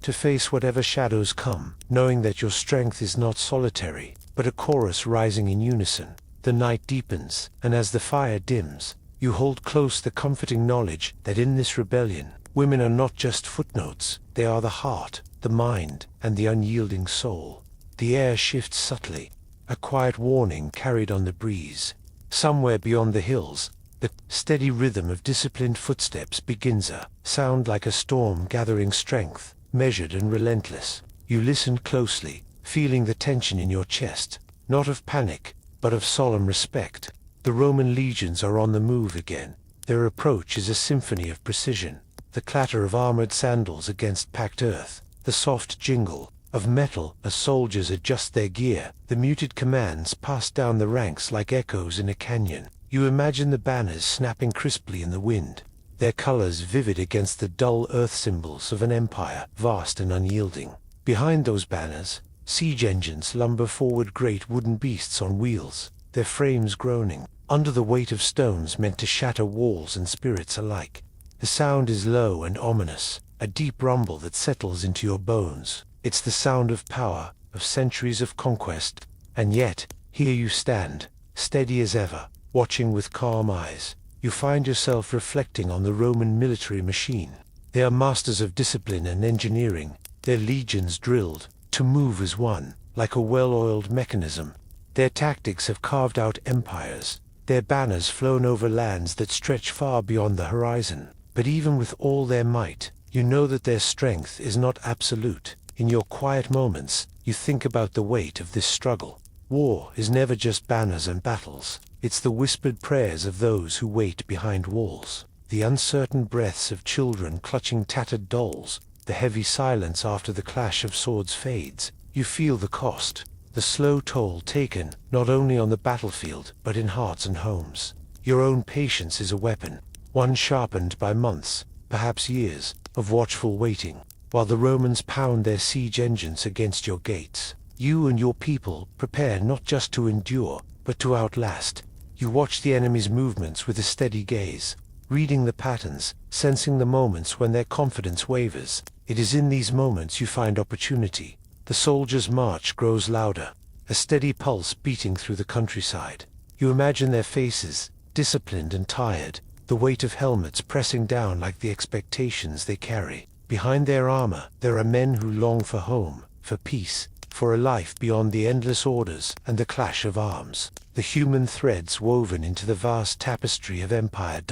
to face whatever shadows come, knowing that your strength is not solitary, but a chorus rising in unison. The night deepens, and as the fire dims, you hold close the comforting knowledge that in this rebellion, women are not just footnotes, they are the heart, the mind, and the unyielding soul. The air shifts subtly, a quiet warning carried on the breeze. Somewhere beyond the hills, the steady rhythm of disciplined footsteps begins a sound like a storm gathering strength, measured and relentless. You listen closely, feeling the tension in your chest, not of panic, but of solemn respect. The Roman legions are on the move again. Their approach is a symphony of precision. The clatter of armored sandals against packed earth, the soft jingle of metal as soldiers adjust their gear, the muted commands passed down the ranks like echoes in a canyon. You imagine the banners snapping crisply in the wind, their colors vivid against the dull earth symbols of an empire, vast and unyielding. Behind those banners, siege engines lumber forward, great wooden beasts on wheels, their frames groaning under the weight of stones meant to shatter walls and spirits alike. The sound is low and ominous, a deep rumble that settles into your bones. It's the sound of power, of centuries of conquest. And yet, here you stand, steady as ever, watching with calm eyes. You find yourself reflecting on the Roman military machine. They are masters of discipline and engineering, their legions drilled to move as one, like a well-oiled mechanism. Their tactics have carved out empires, their banners flown over lands that stretch far beyond the horizon. But even with all their might, you know that their strength is not absolute. In your quiet moments, you think about the weight of this struggle. War is never just banners and battles. It's the whispered prayers of those who wait behind walls, the uncertain breaths of children clutching tattered dolls, the heavy silence after the clash of swords fades. You feel the cost, the slow toll taken, not only on the battlefield, but in hearts and homes. Your own patience is a weapon, one sharpened by months, perhaps years, of watchful waiting. While the Romans pound their siege engines against your gates, you and your people prepare not just to endure, but to outlast. You watch the enemy's movements with a steady gaze, reading the patterns, sensing the moments when their confidence wavers. It is in these moments you find opportunity. The soldiers' march grows louder, a steady pulse beating through the countryside. You imagine their faces, disciplined and tired, the weight of helmets pressing down like the expectations they carry. Behind their armor, there are men who long for home, for peace, for a life beyond the endless orders and the clash of arms. The human threads woven into the vast tapestry of empire.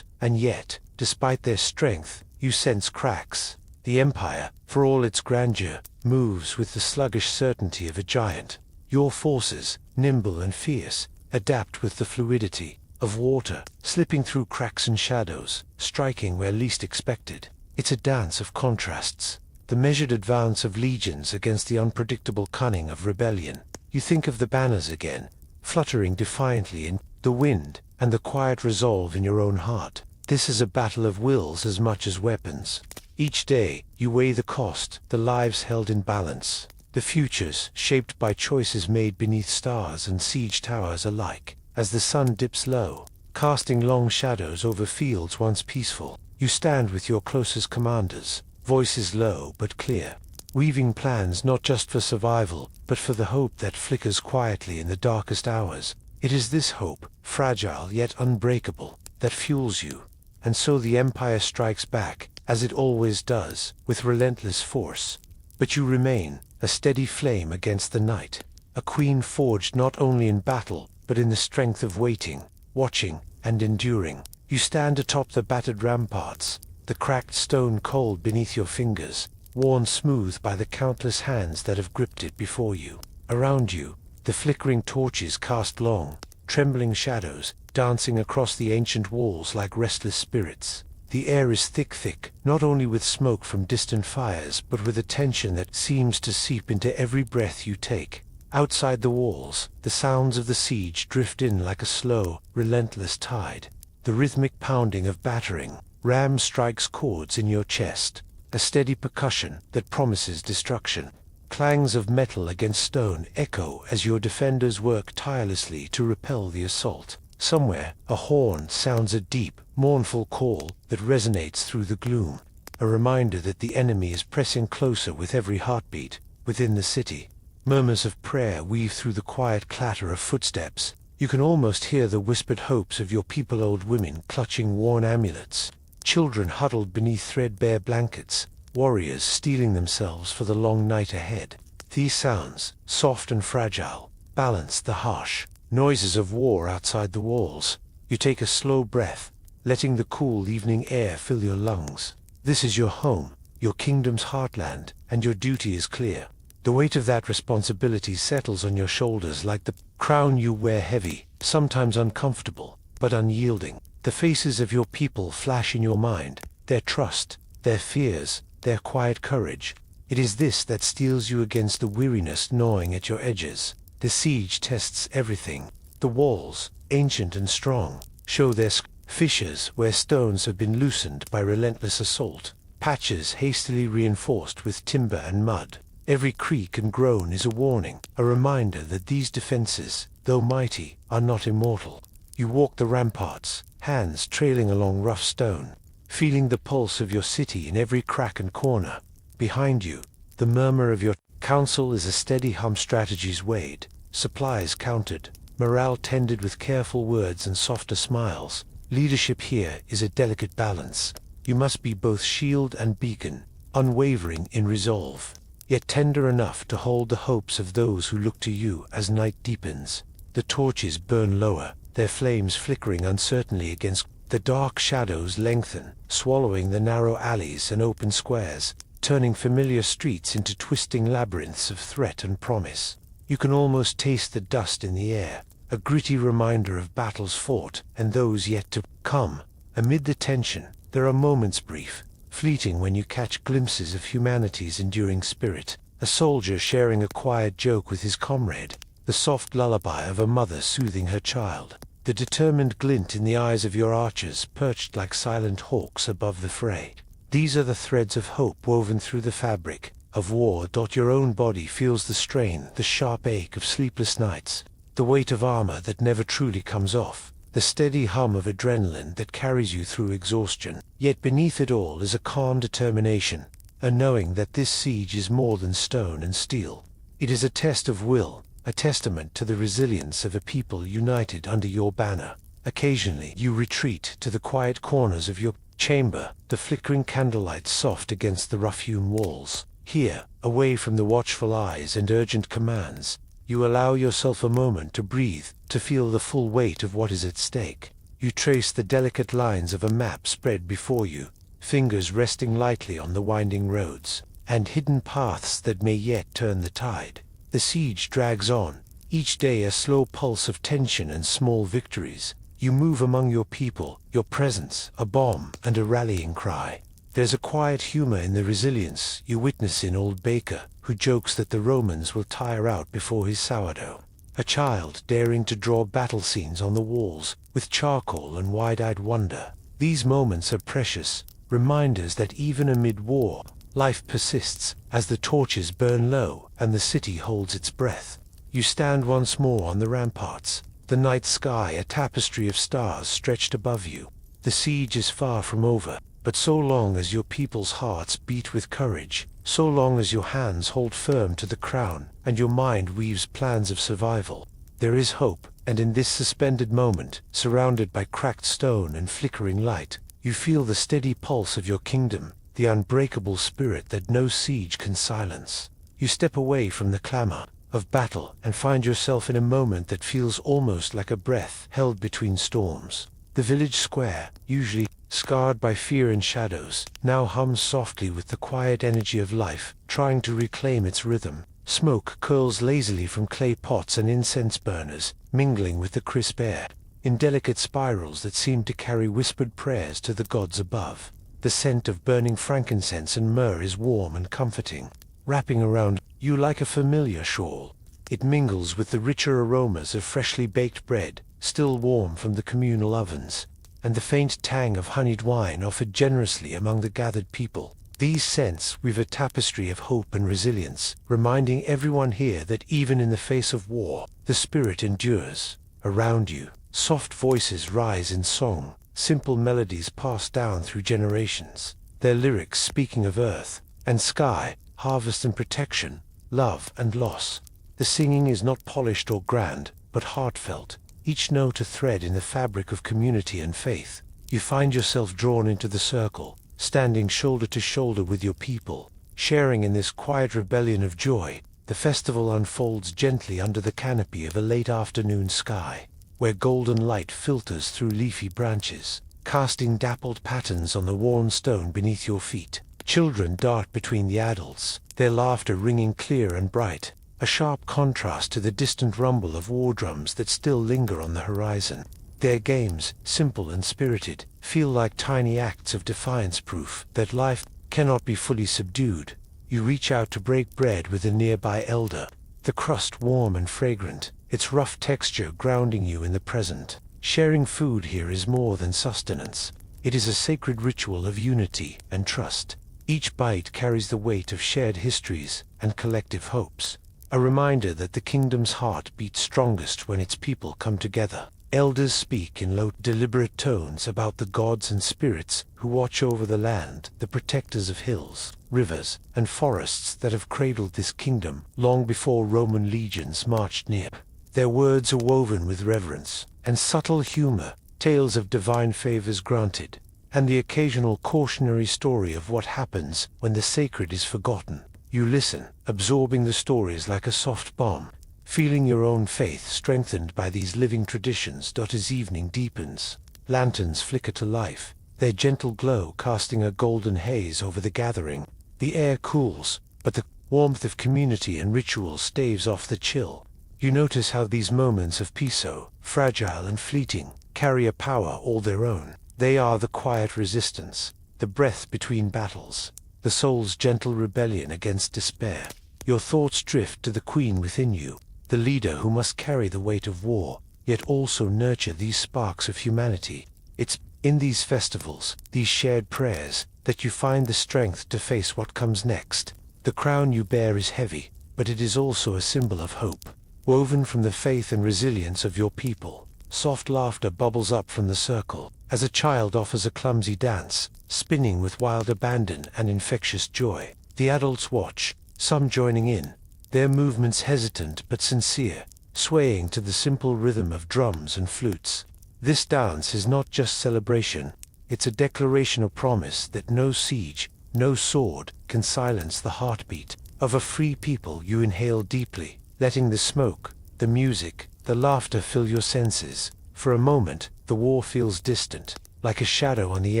And yet, despite their strength, you sense cracks. The empire, for all its grandeur, moves with the sluggish certainty of a giant. Your forces, nimble and fierce, adapt with the fluidity of water, slipping through cracks and shadows, striking where least expected. It's a dance of contrasts, the measured advance of legions against the unpredictable cunning of rebellion. You think of the banners again, fluttering defiantly in the wind, and the quiet resolve in your own heart. This is a battle of wills as much as weapons. Each day, you weigh the cost, the lives held in balance, the futures shaped by choices made beneath stars and siege towers alike. As the sun dips low, casting long shadows over fields once peaceful, you stand with your closest commanders, voices low but clear, weaving plans not just for survival, but for the hope that flickers quietly in the darkest hours. It is this hope, fragile yet unbreakable, that fuels you. And so the empire strikes back, as it always does, with relentless force. But you remain, a steady flame against the night, a queen forged not only in battle, but in the strength of waiting, watching, and enduring. You stand atop the battered ramparts, the cracked stone cold beneath your fingers, worn smooth by the countless hands that have gripped it before you. Around you, the flickering torches cast long, trembling shadows, dancing across the ancient walls like restless spirits. The air is thick, not only with smoke from distant fires, but with a tension that seems to seep into every breath you take. Outside the walls, the sounds of the siege drift in like a slow, relentless tide. The rhythmic pounding of battering ram strikes chords in your chest, a steady percussion that promises destruction. Clangs of metal against stone echo as your defenders work tirelessly to repel the assault. Somewhere, a horn sounds a deep, mournful call that resonates through the gloom, a reminder that the enemy is pressing closer with every heartbeat. Within the city, murmurs of prayer weave through the quiet clatter of footsteps. You can almost hear the whispered hopes of your people, old women clutching worn amulets, children huddled beneath threadbare blankets, warriors steeling themselves for the long night ahead. These sounds, soft and fragile, balance the harsh noises of war outside the walls. You take a slow breath, letting the cool evening air fill your lungs. This is your home, your kingdom's heartland, and your duty is clear. The weight of that responsibility settles on your shoulders like the crown you wear, heavy, sometimes uncomfortable, but unyielding. The faces of your people flash in your mind, their trust, their fears, their quiet courage. It is this that steels you against the weariness gnawing at your edges. The siege tests everything. The walls, ancient and strong, show their fissures where stones have been loosened by relentless assault, patches hastily reinforced with timber and mud. Every creak and groan is a warning, a reminder that these defenses, though mighty, are not immortal. You walk the ramparts, hands trailing along rough stone, feeling the pulse of your city in every crack and corner. Behind you, the murmur of your council is a steady hum, strategies weighed, supplies counted, morale tended with careful words and softer smiles. Leadership here is a delicate balance. You must be both shield and beacon, unwavering in resolve, yet tender enough to hold the hopes of those who look to you as night deepens. The torches burn lower, their flames flickering uncertainly against the dark shadows lengthen, swallowing the narrow alleys and open squares, turning familiar streets into twisting labyrinths of threat and promise. You can almost taste the dust in the air, a gritty reminder of battles fought and those yet to come. Amid the tension, there are moments brief, fleeting, when you catch glimpses of humanity's enduring spirit, a soldier sharing a quiet joke with his comrade, the soft lullaby of a mother soothing her child, the determined glint in the eyes of your archers perched like silent hawks above the fray. These are the threads of hope woven through the fabric of war. Your own body feels the strain, the sharp ache of sleepless nights, the weight of armor that never truly comes off, the steady hum of adrenaline that carries you through exhaustion. Yet beneath it all is a calm determination, a knowing that this siege is more than stone and steel. It is a test of will, a testament to the resilience of a people united under your banner. Occasionally you retreat to the quiet corners of your chamber, the flickering candlelight soft against the rough-hewn walls. Here, away from the watchful eyes and urgent commands, you allow yourself a moment to breathe, to feel the full weight of what is at stake. You trace the delicate lines of a map spread before you, fingers resting lightly on the winding roads, and hidden paths that may yet turn the tide. The siege drags on, each day a slow pulse of tension and small victories. You move among your people, your presence, a bomb and a rallying cry. There's a quiet humor in the resilience you witness in old Baker, who jokes that the Romans will tire out before his sourdough. A child daring to draw battle scenes on the walls, with charcoal and wide-eyed wonder. These moments are precious, reminders that even amid war, life persists, as the torches burn low and the city holds its breath. You stand once more on the ramparts, the night sky a tapestry of stars stretched above you. The siege is far from over, but so long as your people's hearts beat with courage, so long as your hands hold firm to the crown, and your mind weaves plans of survival, there is hope. And in this suspended moment, surrounded by cracked stone and flickering light, you feel the steady pulse of your kingdom, the unbreakable spirit that no siege can silence. You step away from the clamor of battle and find yourself in a moment that feels almost like a breath held between storms. The village square, usually scarred by fear and shadows, now hums softly with the quiet energy of life, trying to reclaim its rhythm. Smoke curls lazily from clay pots and incense burners, mingling with the crisp air, in delicate spirals that seem to carry whispered prayers to the gods above. The scent of burning frankincense and myrrh is warm and comforting, wrapping around you like a familiar shawl. It mingles with the richer aromas of freshly baked bread, still warm from the communal ovens, and the faint tang of honeyed wine offered generously among the gathered people. These scents weave a tapestry of hope and resilience, reminding everyone here that even in the face of war, the spirit endures. Around you, soft voices rise in song, simple melodies passed down through generations, their lyrics speaking of earth and sky, harvest and protection, love and loss. The singing is not polished or grand, but heartfelt, each note a thread in the fabric of community and faith. You find yourself drawn into the circle, standing shoulder to shoulder with your people, sharing in this quiet rebellion of joy. The festival unfolds gently under the canopy of a late afternoon sky, where golden light filters through leafy branches, casting dappled patterns on the worn stone beneath your feet. Children dart between the adults, their laughter ringing clear and bright, a sharp contrast to the distant rumble of war drums that still linger on the horizon. Their games, simple and spirited, feel like tiny acts of defiance, proof that life cannot be fully subdued. You reach out to break bread with a nearby elder, the crust warm and fragrant, its rough texture grounding you in the present. Sharing food here is more than sustenance. It is a sacred ritual of unity and trust. Each bite carries the weight of shared histories and collective hopes, a reminder that the kingdom's heart beats strongest when its people come together. Elders speak in low, deliberate tones about the gods and spirits who watch over the land, the protectors of hills, rivers, and forests that have cradled this kingdom long before Roman legions marched near. Their words are woven with reverence and subtle humor, tales of divine favors granted, and the occasional cautionary story of what happens when the sacred is forgotten. You listen, absorbing the stories like a soft balm, feeling your own faith strengthened by these living traditions. As evening deepens, lanterns flicker to life, their gentle glow casting a golden haze over the gathering. The air cools, but the warmth of community and ritual staves off the chill. You notice how these moments of peace, so fragile and fleeting, carry a power all their own. They are the quiet resistance, the breath between battles, the soul's gentle rebellion against despair. Your thoughts drift to the queen within you, the leader who must carry the weight of war, yet also nurture these sparks of humanity. It's in these festivals, these shared prayers, that you find the strength to face what comes next. The crown you bear is heavy, but it is also a symbol of hope, woven from the faith and resilience of your people. Soft laughter bubbles up from the circle, as a child offers a clumsy dance, spinning with wild abandon and infectious joy. The adults watch, some joining in, their movements hesitant but sincere, swaying to the simple rhythm of drums and flutes. This dance is not just celebration, it's a declaration of promise that no siege, no sword, can silence the heartbeat of a free people. You inhale deeply, letting the smoke, the music, the laughter fill your senses. For a moment, the war feels distant, like a shadow on the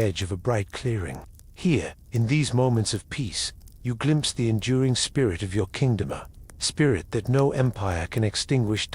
edge of a bright clearing. Here, in these moments of peace, you glimpse the enduring spirit of your kingdom, a spirit that no empire can extinguish.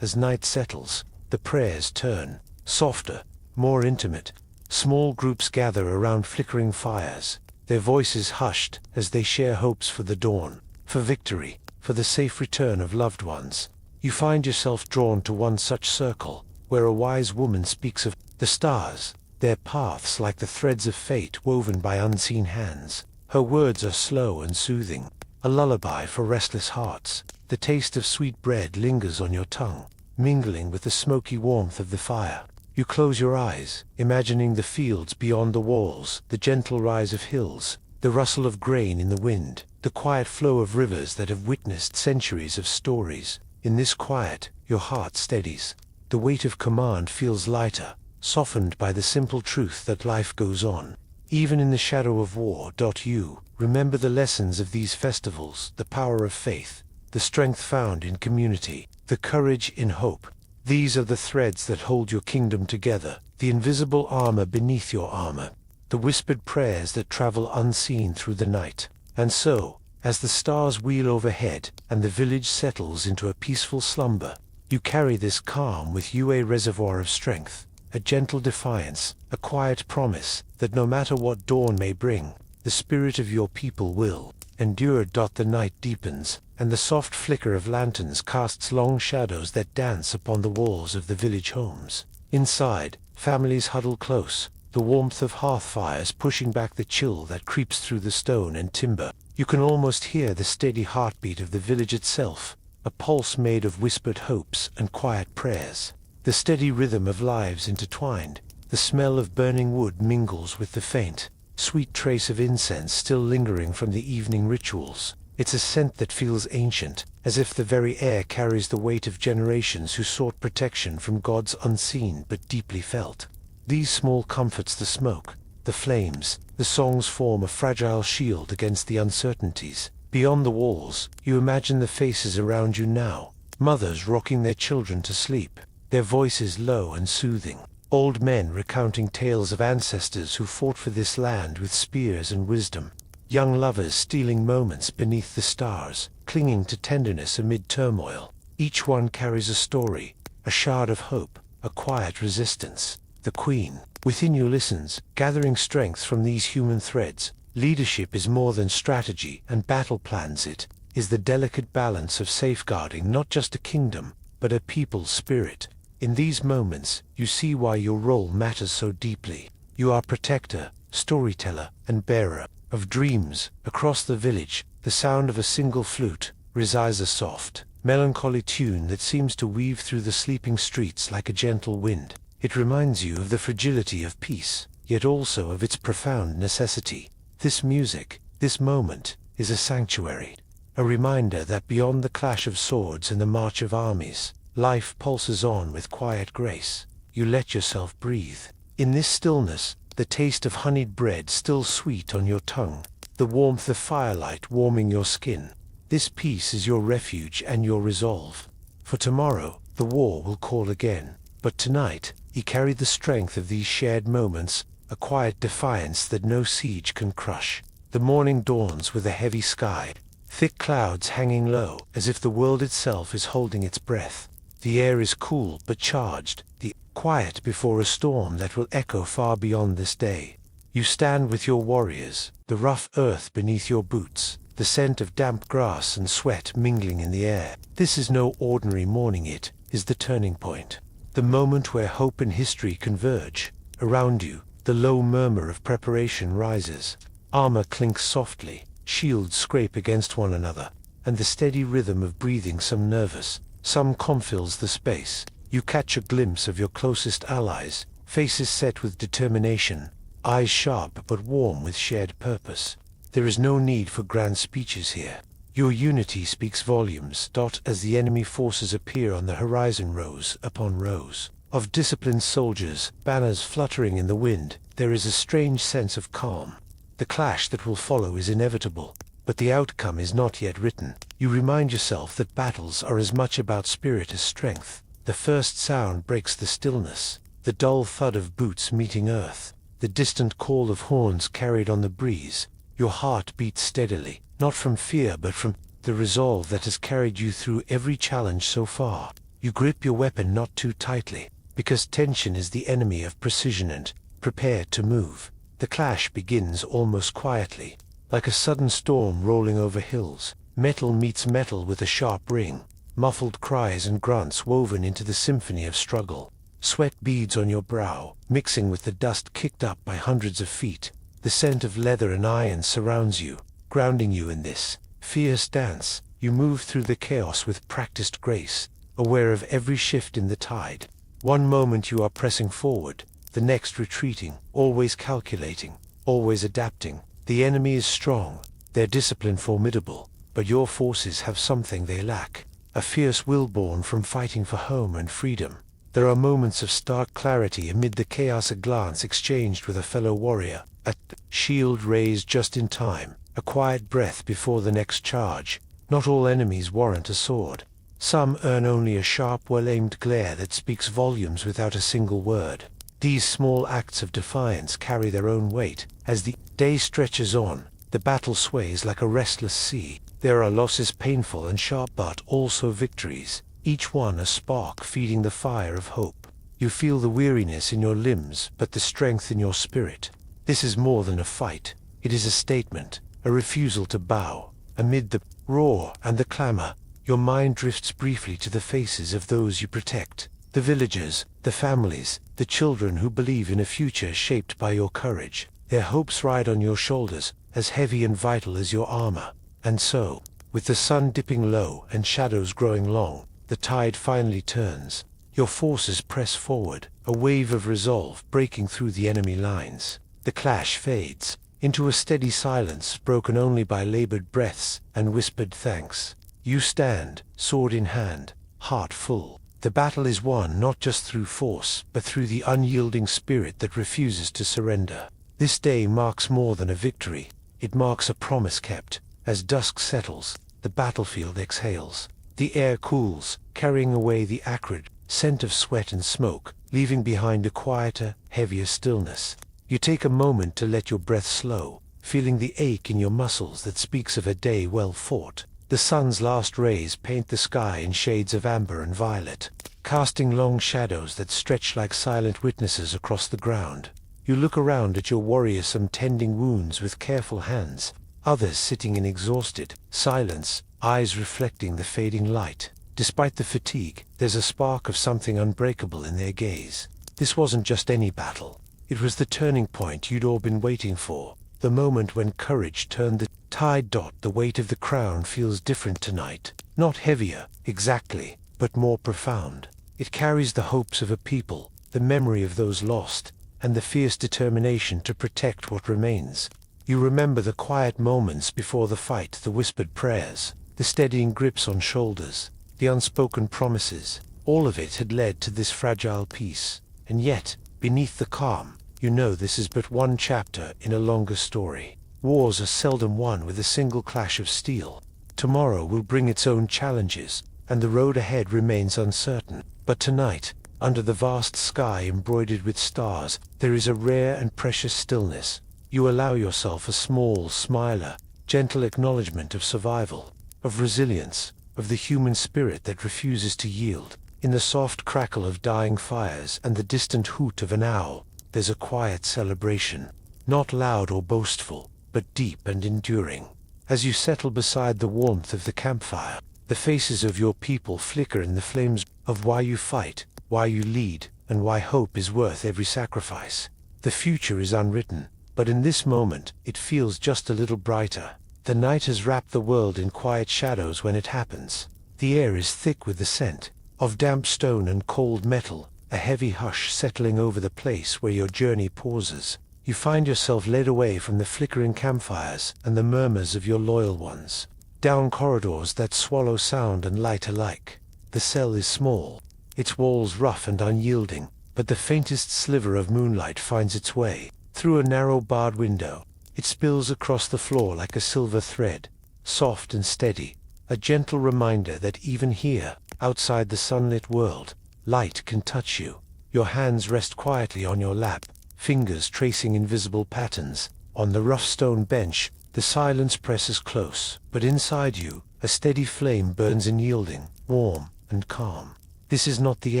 As night settles, the prayers turn softer, more intimate. Small groups gather around flickering fires, their voices hushed as they share hopes for the dawn, for victory, for the safe return of loved ones. You find yourself drawn to one such circle, where a wise woman speaks of the stars, their paths like the threads of fate woven by unseen hands. Her words are slow and soothing, a lullaby for restless hearts. The taste of sweet bread lingers on your tongue, mingling with the smoky warmth of the fire. You close your eyes, imagining the fields beyond the walls, the gentle rise of hills, the rustle of grain in the wind, the quiet flow of rivers that have witnessed centuries of stories. In this quiet, your heart steadies. The weight of command feels lighter, softened by the simple truth that life goes on, even in the shadow of war. You remember the lessons of these festivals, the power of faith, the strength found in community, the courage in hope. These are the threads that hold your kingdom together, the invisible armor beneath your armor, the whispered prayers that travel unseen through the night. And so, as the stars wheel overhead and the village settles into a peaceful slumber, you carry this calm with you, a reservoir of strength, a gentle defiance, a quiet promise that no matter what dawn may bring, the spirit of your people will endure. The night deepens, and the soft flicker of lanterns casts long shadows that dance upon the walls of the village homes. Inside, families huddle close, the warmth of hearth fires pushing back the chill that creeps through the stone and timber. You can almost hear the steady heartbeat of the village itself, a pulse made of whispered hopes and quiet prayers. The steady rhythm of lives intertwined, the smell of burning wood mingles with the faint, sweet trace of incense still lingering from the evening rituals. It's a scent that feels ancient, as if the very air carries the weight of generations who sought protection from gods unseen but deeply felt. These small comforts, the smoke, the flames, the songs, form a fragile shield against the uncertainties. Beyond the walls, you imagine the faces around you now, mothers rocking their children to sleep, their voices low and soothing, old men recounting tales of ancestors who fought for this land with spears and wisdom, young lovers stealing moments beneath the stars, clinging to tenderness amid turmoil. Each one carries a story, a shard of hope, a quiet resistance. The Queen within you listens, gathering strength from these human threads. Leadership is more than strategy and battle plans. It is the delicate balance of safeguarding not just a kingdom, but a people's spirit. In these moments, you see why your role matters so deeply. You are protector, storyteller, and bearer of dreams. Across the village, the sound of a single flute resides, a soft, melancholy tune that seems to weave through the sleeping streets like a gentle wind. It reminds you of the fragility of peace, yet also of its profound necessity. This music, this moment, is a sanctuary, a reminder that beyond the clash of swords and the march of armies, life pulses on with quiet grace. You let yourself breathe. In this stillness, the taste of honeyed bread still sweet on your tongue, the warmth of firelight warming your skin. This peace is your refuge and your resolve. For tomorrow, the war will call again. But tonight, you carry the strength of these shared moments, a quiet defiance that no siege can crush. The morning dawns with a heavy sky, thick clouds hanging low, as if the world itself is holding its breath. The air is cool but charged, the quiet before a storm that will echo far beyond this day. You stand with your warriors, the rough earth beneath your boots, the scent of damp grass and sweat mingling in the air. This is no ordinary morning, it is the turning point. The moment where hope and history converge. Around you, the low murmur of preparation rises. Armor clinks softly, shields scrape against one another, and the steady rhythm of breathing, some nervous, some calm, fills the space. You catch a glimpse of your closest allies, faces set with determination, eyes sharp but warm with shared purpose. There is no need for grand speeches here. Your unity speaks volumes. As the enemy forces appear on the horizon, rows upon rows, of disciplined soldiers, banners fluttering in the wind, there is a strange sense of calm. The clash that will follow is inevitable, but the outcome is not yet written. You remind yourself that battles are as much about spirit as strength. The first sound breaks the stillness, the dull thud of boots meeting earth, the distant call of horns carried on the breeze. Your heart beats steadily, not from fear but from the resolve that has carried you through every challenge so far. You grip your weapon not too tightly, because tension is the enemy of precision, and prepare to move. The clash begins almost quietly, like a sudden storm rolling over hills. Metal meets metal with a sharp ring, muffled cries and grunts woven into the symphony of struggle. Sweat beads on your brow, mixing with the dust kicked up by hundreds of feet. The scent of leather and iron surrounds you, grounding you in this fierce dance. You move through the chaos with practiced grace, aware of every shift in the tide. One moment you are pressing forward, the next retreating, always calculating, always adapting. The enemy is strong, their discipline formidable, but your forces have something they lack, a fierce will born from fighting for home and freedom. There are moments of stark clarity amid the chaos, a glance exchanged with a fellow warrior, a shield raised just in time, a quiet breath before the next charge. Not all enemies warrant a sword. Some earn only a sharp, well-aimed glare that speaks volumes without a single word. These small acts of defiance carry their own weight. As the day stretches on, the battle sways like a restless sea. There are losses painful and sharp, but also victories, each one a spark feeding the fire of hope. You feel the weariness in your limbs, but the strength in your spirit. This is more than a fight. It is a statement, a refusal to bow. Amid the roar and the clamor, your mind drifts briefly to the faces of those you protect. The villagers, the families, the children who believe in a future shaped by your courage. Their hopes ride on your shoulders, as heavy and vital as your armor. And so, with the sun dipping low and shadows growing long, the tide finally turns. Your forces press forward, a wave of resolve breaking through the enemy lines. The clash fades into a steady silence broken only by labored breaths and whispered thanks. You stand, sword in hand, heart full. The battle is won not just through force, but through the unyielding spirit that refuses to surrender. This day marks more than a victory. It marks a promise kept. As dusk settles, the battlefield exhales. The air cools, carrying away the acrid scent of sweat and smoke, leaving behind a quieter, heavier stillness. You take a moment to let your breath slow, feeling the ache in your muscles that speaks of a day well fought. The sun's last rays paint the sky in shades of amber and violet, casting long shadows that stretch like silent witnesses across the ground. You look around at your warriors, some tending wounds with careful hands, others sitting in exhausted silence, eyes reflecting the fading light. Despite the fatigue, there's a spark of something unbreakable in their gaze. This wasn't just any battle. It was the turning point you'd all been waiting for, the moment when courage turned the tide. The weight of the crown feels different tonight. Not heavier, exactly, but more profound. It carries the hopes of a people, the memory of those lost, and the fierce determination to protect what remains. You remember the quiet moments before the fight, the whispered prayers, the steadying grips on shoulders, the unspoken promises. All of it had led to this fragile peace. And yet, beneath the calm, you know this is but one chapter in a longer story. Wars are seldom won with a single clash of steel. Tomorrow will bring its own challenges, and the road ahead remains uncertain. But tonight, under the vast sky embroidered with stars, there is a rare and precious stillness. You allow yourself a small smiler, gentle acknowledgement of survival, of resilience, of the human spirit that refuses to yield. In the soft crackle of dying fires and the distant hoot of an owl, there's a quiet celebration, not loud or boastful, but deep and enduring. As you settle beside the warmth of the campfire, the faces of your people flicker in the flames of why you fight, why you lead, and why hope is worth every sacrifice. The future is unwritten, but in this moment, it feels just a little brighter. The night has wrapped the world in quiet shadows when it happens. The air is thick with the scent of damp stone and cold metal, a heavy hush settling over the place where your journey pauses. You find yourself led away from the flickering campfires and the murmurs of your loyal ones, down corridors that swallow sound and light alike. The cell is small, its walls rough and unyielding, but the faintest sliver of moonlight finds its way through a narrow barred window. It spills across the floor like a silver thread, soft and steady, a gentle reminder that even here, outside the sunlit world, light can touch you. Your hands rest quietly on your lap, fingers tracing invisible patterns. On the rough stone bench, the silence presses close, but inside you, a steady flame burns unyielding, warm and calm. This is not the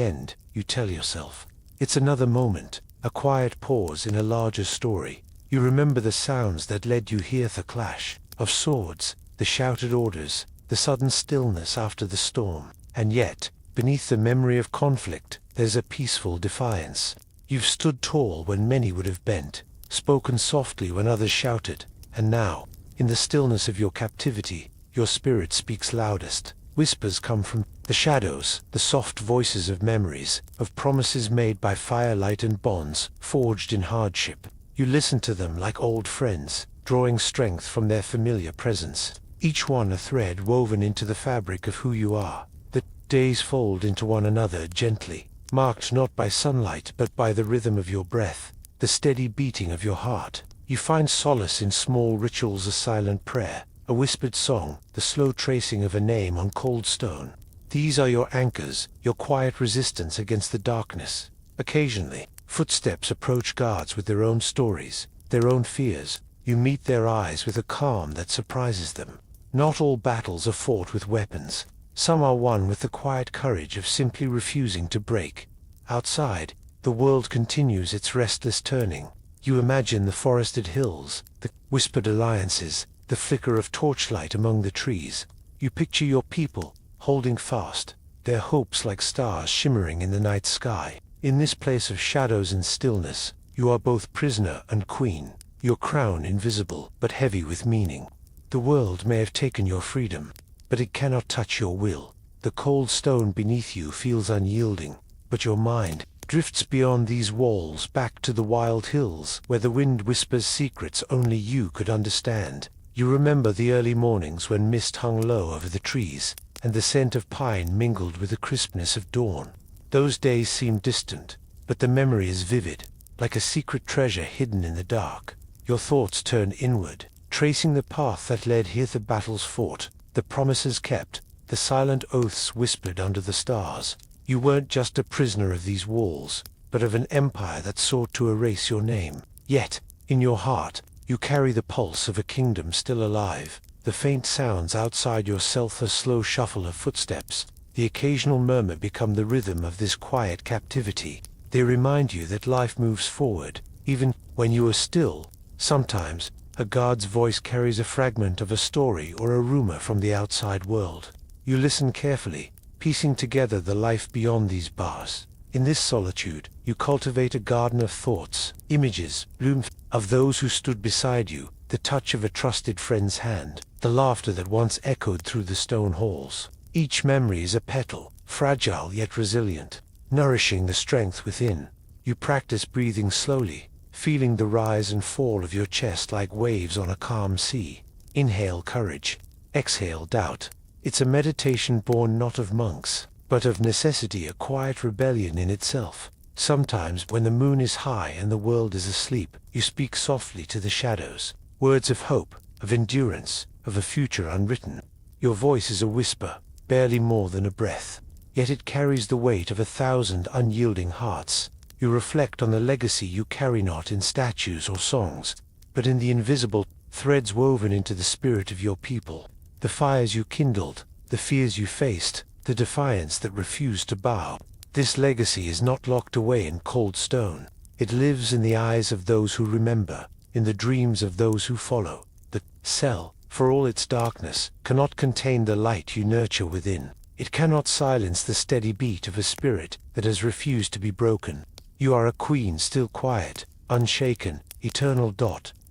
end, you tell yourself. It's another moment, a quiet pause in a larger story. You remember the sounds that led you here, the clash of swords, the shouted orders, the sudden stillness after the storm. And yet, beneath the memory of conflict, there's a peaceful defiance. You've stood tall when many would have bent, spoken softly when others shouted, and now, in the stillness of your captivity, your spirit speaks loudest. Whispers come from the shadows, the soft voices of memories, of promises made by firelight and bonds forged in hardship. You listen to them like old friends, drawing strength from their familiar presence, each one a thread woven into the fabric of who you are. The days fold into one another gently, marked not by sunlight but by the rhythm of your breath, the steady beating of your heart. You find solace in small rituals, a silent prayer, a whispered song, the slow tracing of a name on cold stone. These are your anchors, your quiet resistance against the darkness. Occasionally, footsteps approach, guards with their own stories, their own fears. You meet their eyes with a calm that surprises them. Not all battles are fought with weapons. Some are won with the quiet courage of simply refusing to break. Outside, the world continues its restless turning. You imagine the forested hills, the whispered alliances, the flicker of torchlight among the trees. You picture your people, holding fast, their hopes like stars shimmering in the night sky. In this place of shadows and stillness, you are both prisoner and queen, your crown invisible but heavy with meaning. The world may have taken your freedom, but it cannot touch your will. The cold stone beneath you feels unyielding, but your mind drifts beyond these walls back to the wild hills where the wind whispers secrets only you could understand. You remember the early mornings when mist hung low over the trees, and the scent of pine mingled with the crispness of dawn. Those days seem distant, but the memory is vivid, like a secret treasure hidden in the dark. Your thoughts turn inward, tracing the path that led here, the battles fought, the promises kept, the silent oaths whispered under the stars. You weren't just a prisoner of these walls, but of an empire that sought to erase your name. Yet, in your heart, you carry the pulse of a kingdom still alive. The faint sounds outside yourself, a slow shuffle of footsteps, the occasional murmur become the rhythm of this quiet captivity. They remind you that life moves forward, even when you are still. Sometimes, a guard's voice carries a fragment of a story or a rumor from the outside world. You listen carefully, piecing together the life beyond these bars. In this solitude, you cultivate a garden of thoughts, images, bloom of those who stood beside you, the touch of a trusted friend's hand, the laughter that once echoed through the stone halls. Each memory is a petal, fragile yet resilient, nourishing the strength within. You practice breathing slowly, feeling the rise and fall of your chest like waves on a calm sea. Inhale courage, exhale doubt. It's a meditation born not of monks, but of necessity, a quiet rebellion in itself. Sometimes, when the moon is high and the world is asleep, you speak softly to the shadows, words of hope, of endurance, of a future unwritten. Your voice is a whisper, barely more than a breath, yet it carries the weight of 1,000 unyielding hearts. You reflect on the legacy you carry, not in statues or songs, but in the invisible threads woven into the spirit of your people. The fires you kindled, the fears you faced, the defiance that refused to bow. This legacy is not locked away in cold stone. It lives in the eyes of those who remember, in the dreams of those who follow. The cell, for all its darkness, cannot contain the light you nurture within. It cannot silence the steady beat of a spirit that has refused to be broken. You are a queen, still quiet, unshaken, eternal.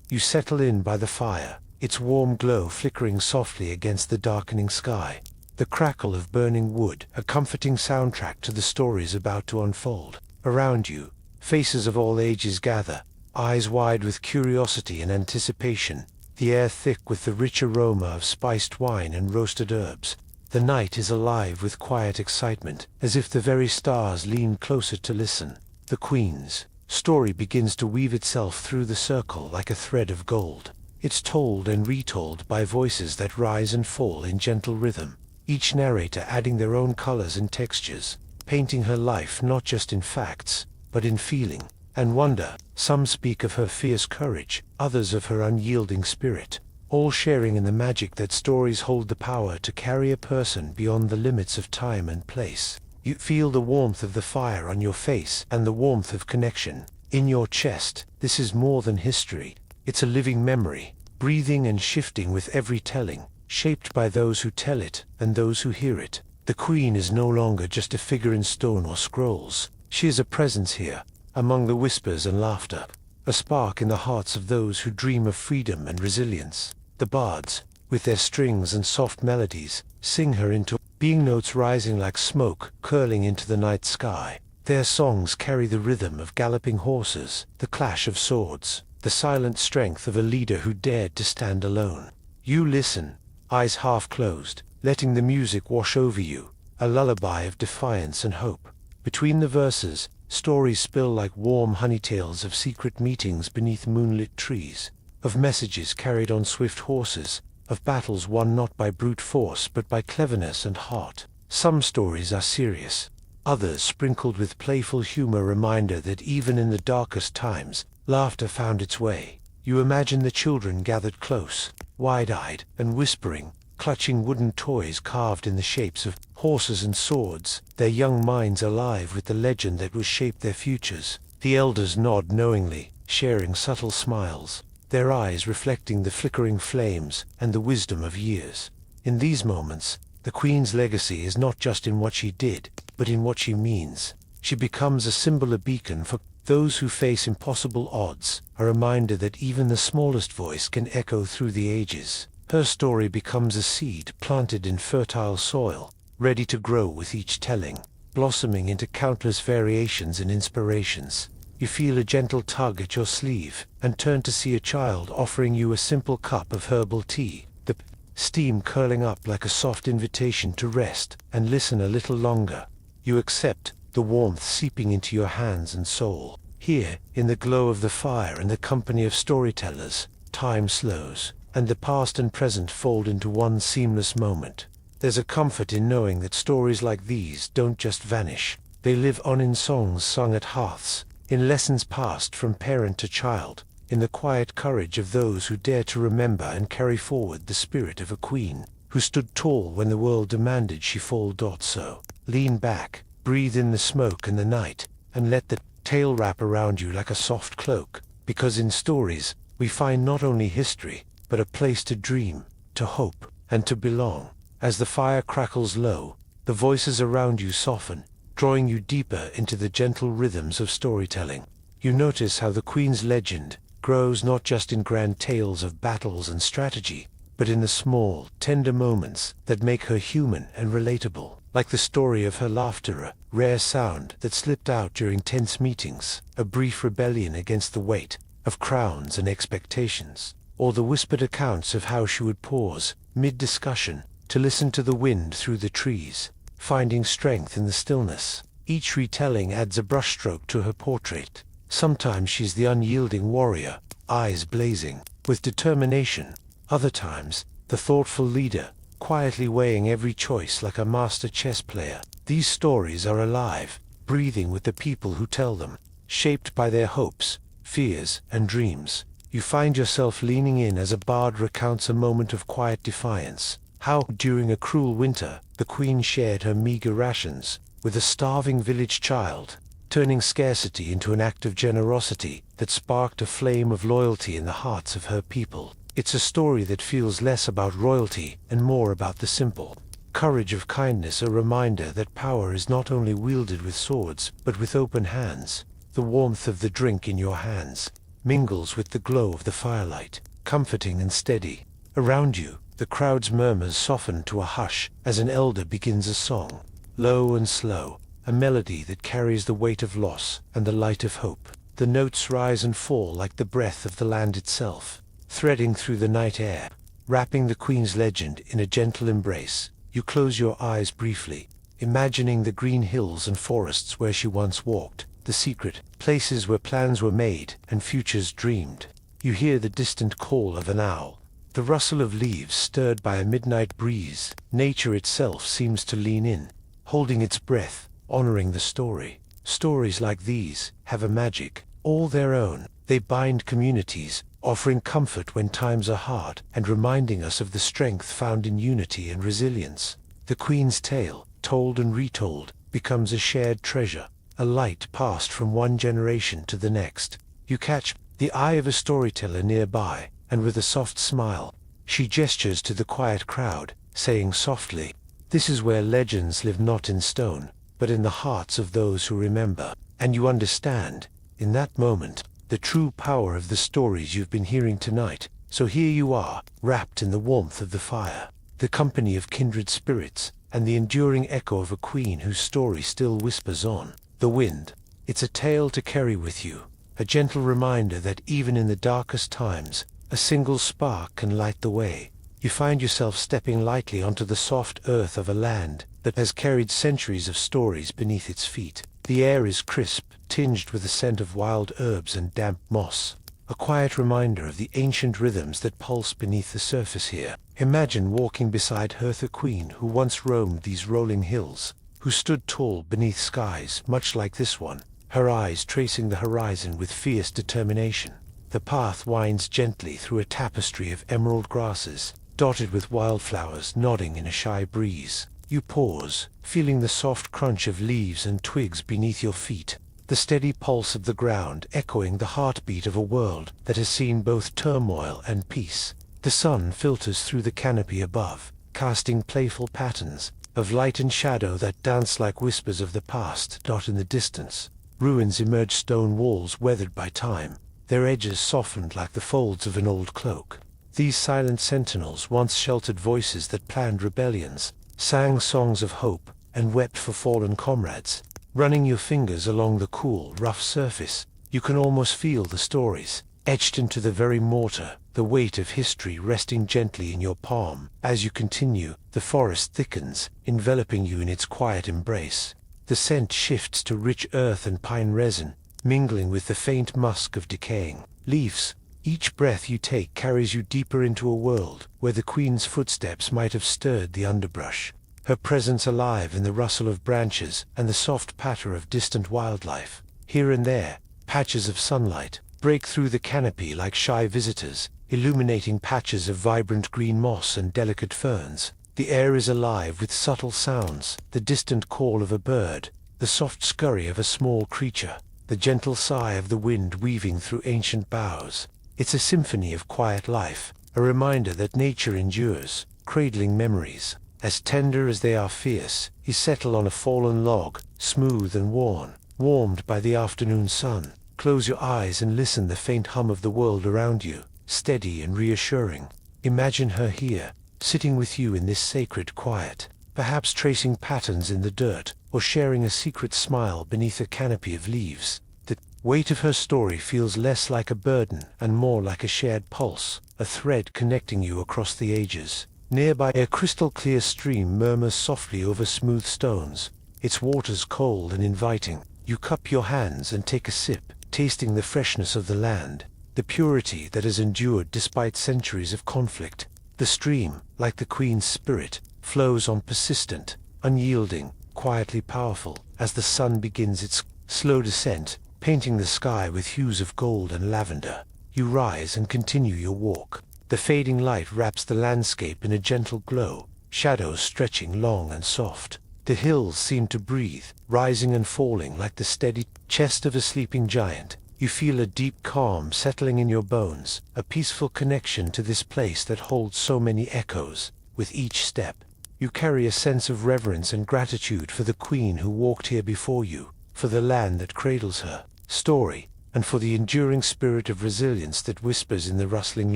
You settle in by the fire, its warm glow flickering softly against the darkening sky. The crackle of burning wood, a comforting soundtrack to the stories about to unfold. Around you, faces of all ages gather, eyes wide with curiosity and anticipation, the air thick with the rich aroma of spiced wine and roasted herbs. The night is alive with quiet excitement, as if the very stars lean closer to listen. The Queen's story begins to weave itself through the circle like a thread of gold. It's told and retold by voices that rise and fall in gentle rhythm, each narrator adding their own colors and textures, painting her life not just in facts, but in feeling and wonder. Some speak of her fierce courage, others of her unyielding spirit, all sharing in the magic that stories hold the power to carry a person beyond the limits of time and place. You feel the warmth of the fire on your face and the warmth of connection in your chest. This is more than history. It's a living memory, breathing and shifting with every telling, shaped by those who tell it and those who hear it. The Queen is no longer just a figure in stone or scrolls. She is a presence here, among the whispers and laughter, a spark in the hearts of those who dream of freedom and resilience. The bards, with their strings and soft melodies, sing her into being, notes rising like smoke curling into the night sky. Their songs carry the rhythm of galloping horses, the clash of swords, the silent strength of a leader who dared to stand alone. You listen, eyes half closed, letting the music wash over you, a lullaby of defiance and hope. Between the verses, stories spill like warm honey tales of secret meetings beneath moonlit trees, of messages carried on swift horses, of battles won not by brute force but by cleverness and heart. Some stories are serious, others sprinkled with playful humor, reminder that even in the darkest times, laughter found its way. You imagine the children gathered close, wide-eyed and whispering, clutching wooden toys carved in the shapes of horses and swords, their young minds alive with the legend that will shape their futures. The elders nod knowingly, sharing subtle smiles, their eyes reflecting the flickering flames and the wisdom of years. In these moments, the Queen's legacy is not just in what she did, but in what she means. She becomes a symbol, a beacon for those who face impossible odds, a reminder that even the smallest voice can echo through the ages. Her story becomes a seed planted in fertile soil, ready to grow with each telling, blossoming into countless variations and inspirations. You feel a gentle tug at your sleeve, and turn to see a child offering you a simple cup of herbal tea, the steam curling up like a soft invitation to rest and listen a little longer. You accept, the warmth seeping into your hands and soul. Here, in the glow of the fire and the company of storytellers, time slows, and the past and present fold into one seamless moment. There's a comfort in knowing that stories like these don't just vanish. They live on in songs sung at hearths, in lessons passed from parent to child, in the quiet courage of those who dare to remember and carry forward the spirit of a queen, who stood tall when the world demanded she fall. So, lean back, breathe in the smoke and the night, and let the tale wrap around you like a soft cloak, because in stories, we find not only history, but a place to dream, to hope, and to belong. As the fire crackles low, the voices around you soften, drawing you deeper into the gentle rhythms of storytelling. You notice how the Queen's legend grows not just in grand tales of battles and strategy, but in the small, tender moments that make her human and relatable, like the story of her laughter, a rare sound that slipped out during tense meetings, a brief rebellion against the weight of crowns and expectations, or the whispered accounts of how she would pause, mid-discussion, to listen to the wind through the trees, finding strength in the stillness. Each retelling adds a brushstroke to her portrait. Sometimes she's the unyielding warrior, eyes blazing with determination. Other times, the thoughtful leader, quietly weighing every choice like a master chess player. These stories are alive, breathing with the people who tell them, shaped by their hopes, fears, and dreams. You find yourself leaning in as a bard recounts a moment of quiet defiance. How, during a cruel winter, the Queen shared her meager rations with a starving village child, turning scarcity into an act of generosity that sparked a flame of loyalty in the hearts of her people. It's a story that feels less about royalty and more about the simple courage of kindness, a reminder that power is not only wielded with swords, but with open hands. The warmth of the drink in your hands mingles with the glow of the firelight, comforting and steady. Around you, the crowd's murmurs soften to a hush as an elder begins a song, low and slow, a melody that carries the weight of loss and the light of hope. The notes rise and fall like the breath of the land itself, threading through the night air, wrapping the Queen's legend in a gentle embrace. You close your eyes briefly, imagining the green hills and forests where she once walked, the secret places where plans were made and futures dreamed. You hear the distant call of an owl, the rustle of leaves stirred by a midnight breeze. Nature itself seems to lean in, holding its breath, honoring the story. Stories like these have a magic all their own. They bind communities, offering comfort when times are hard and reminding us of the strength found in unity and resilience. The Queen's tale, told and retold, becomes a shared treasure, a light passed from one generation to the next. You catch the eye of a storyteller nearby, and with a soft smile, she gestures to the quiet crowd, saying softly, "This is where legends live not in stone, but in the hearts of those who remember." And you understand, in that moment, the true power of the stories you've been hearing tonight. So here you are, wrapped in the warmth of the fire, the company of kindred spirits, and the enduring echo of a queen whose story still whispers on. The wind. It's a tale to carry with you, a gentle reminder that even in the darkest times, a single spark can light the way. You find yourself stepping lightly onto the soft earth of a land that has carried centuries of stories beneath its feet. The air is crisp, tinged with the scent of wild herbs and damp moss, a quiet reminder of the ancient rhythms that pulse beneath the surface here. Imagine walking beside her, the queen who once roamed these rolling hills, who stood tall beneath skies much like this one, her eyes tracing the horizon with fierce determination. The path winds gently through a tapestry of emerald grasses, dotted with wildflowers nodding in a shy breeze. You pause, feeling the soft crunch of leaves and twigs beneath your feet, the steady pulse of the ground echoing the heartbeat of a world that has seen both turmoil and peace. The sun filters through the canopy above, casting playful patterns of light and shadow that dance like whispers of the past. In the distance, ruins emerge, stone walls weathered by time, their edges softened like the folds of an old cloak. These silent sentinels once sheltered voices that planned rebellions, sang songs of hope, and wept for fallen comrades. Running your fingers along the cool, rough surface, you can almost feel the stories, etched into the very mortar, the weight of history resting gently in your palm. As you continue, the forest thickens, enveloping you in its quiet embrace. The scent shifts to rich earth and pine resin, mingling with the faint musk of decaying leaves. Each breath you take carries you deeper into a world where the Queen's footsteps might have stirred the underbrush, her presence alive in the rustle of branches and the soft patter of distant wildlife. Here and there, patches of sunlight break through the canopy like shy visitors, illuminating patches of vibrant green moss and delicate ferns. The air is alive with subtle sounds, the distant call of a bird, the soft scurry of a small creature, the gentle sigh of the wind weaving through ancient boughs. It's a symphony of quiet life, a reminder that nature endures, cradling memories. As tender as they are fierce, you settle on a fallen log, smooth and worn, warmed by the afternoon sun. Close your eyes and listen, the faint hum of the world around you, steady and reassuring. Imagine her here, sitting with you in this sacred quiet, perhaps tracing patterns in the dirt, or sharing a secret smile beneath a canopy of leaves. The weight of her story feels less like a burden and more like a shared pulse, a thread connecting you across the ages. Nearby, a crystal-clear stream murmurs softly over smooth stones, its waters cold and inviting. You cup your hands and take a sip, tasting the freshness of the land, the purity that has endured despite centuries of conflict. The stream, like the Queen's spirit, flows on, persistent, unyielding, quietly powerful, as the sun begins its slow descent, painting the sky with hues of gold and lavender. You rise and continue your walk. The fading light wraps the landscape in a gentle glow, shadows stretching long and soft. The hills seem to breathe, rising and falling like the steady chest of a sleeping giant. You feel a deep calm settling in your bones, a peaceful connection to this place that holds so many echoes. With each step, you carry a sense of reverence and gratitude for the Queen who walked here before you, for the land that cradles her story, and for the enduring spirit of resilience that whispers in the rustling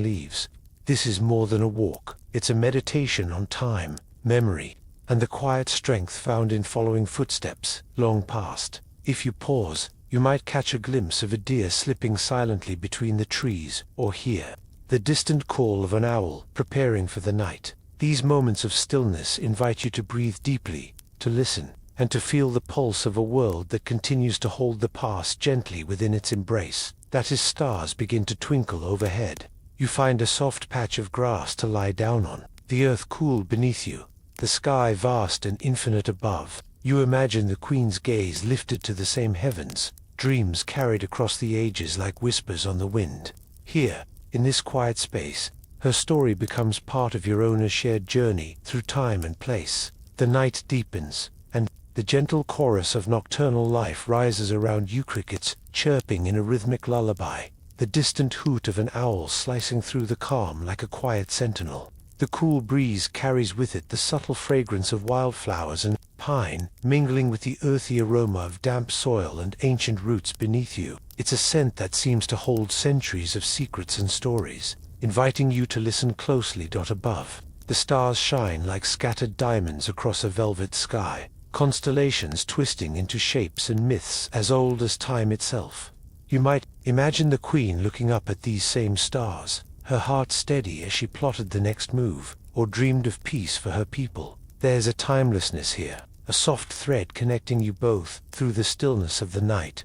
leaves. This is more than a walk. It's a meditation on time, memory, and the quiet strength found in following footsteps long past. If you pause, you might catch a glimpse of a deer slipping silently between the trees, or hear the distant call of an owl preparing for the night. These moments of stillness invite you to breathe deeply, to listen, and to feel the pulse of a world that continues to hold the past gently within its embrace. That as stars begin to twinkle overhead, you find a soft patch of grass to lie down on, the earth cool beneath you, the sky vast and infinite above. You imagine the Queen's gaze lifted to the same heavens, dreams carried across the ages like whispers on the wind. Here, in this quiet space, her story becomes part of your own shared journey through time and place. The night deepens, and the gentle chorus of nocturnal life rises around you, crickets chirping in a rhythmic lullaby, the distant hoot of an owl slicing through the calm like a quiet sentinel. The cool breeze carries with it the subtle fragrance of wildflowers and pine, mingling with the earthy aroma of damp soil and ancient roots beneath you. It's a scent that seems to hold centuries of secrets and stories, inviting you to listen closely. Above, the stars shine like scattered diamonds across a velvet sky, constellations twisting into shapes and myths as old as time itself. You might imagine the Queen looking up at these same stars, her heart steady as she plotted the next move, or dreamed of peace for her people. There's a timelessness here, a soft thread connecting you both through the stillness of the night.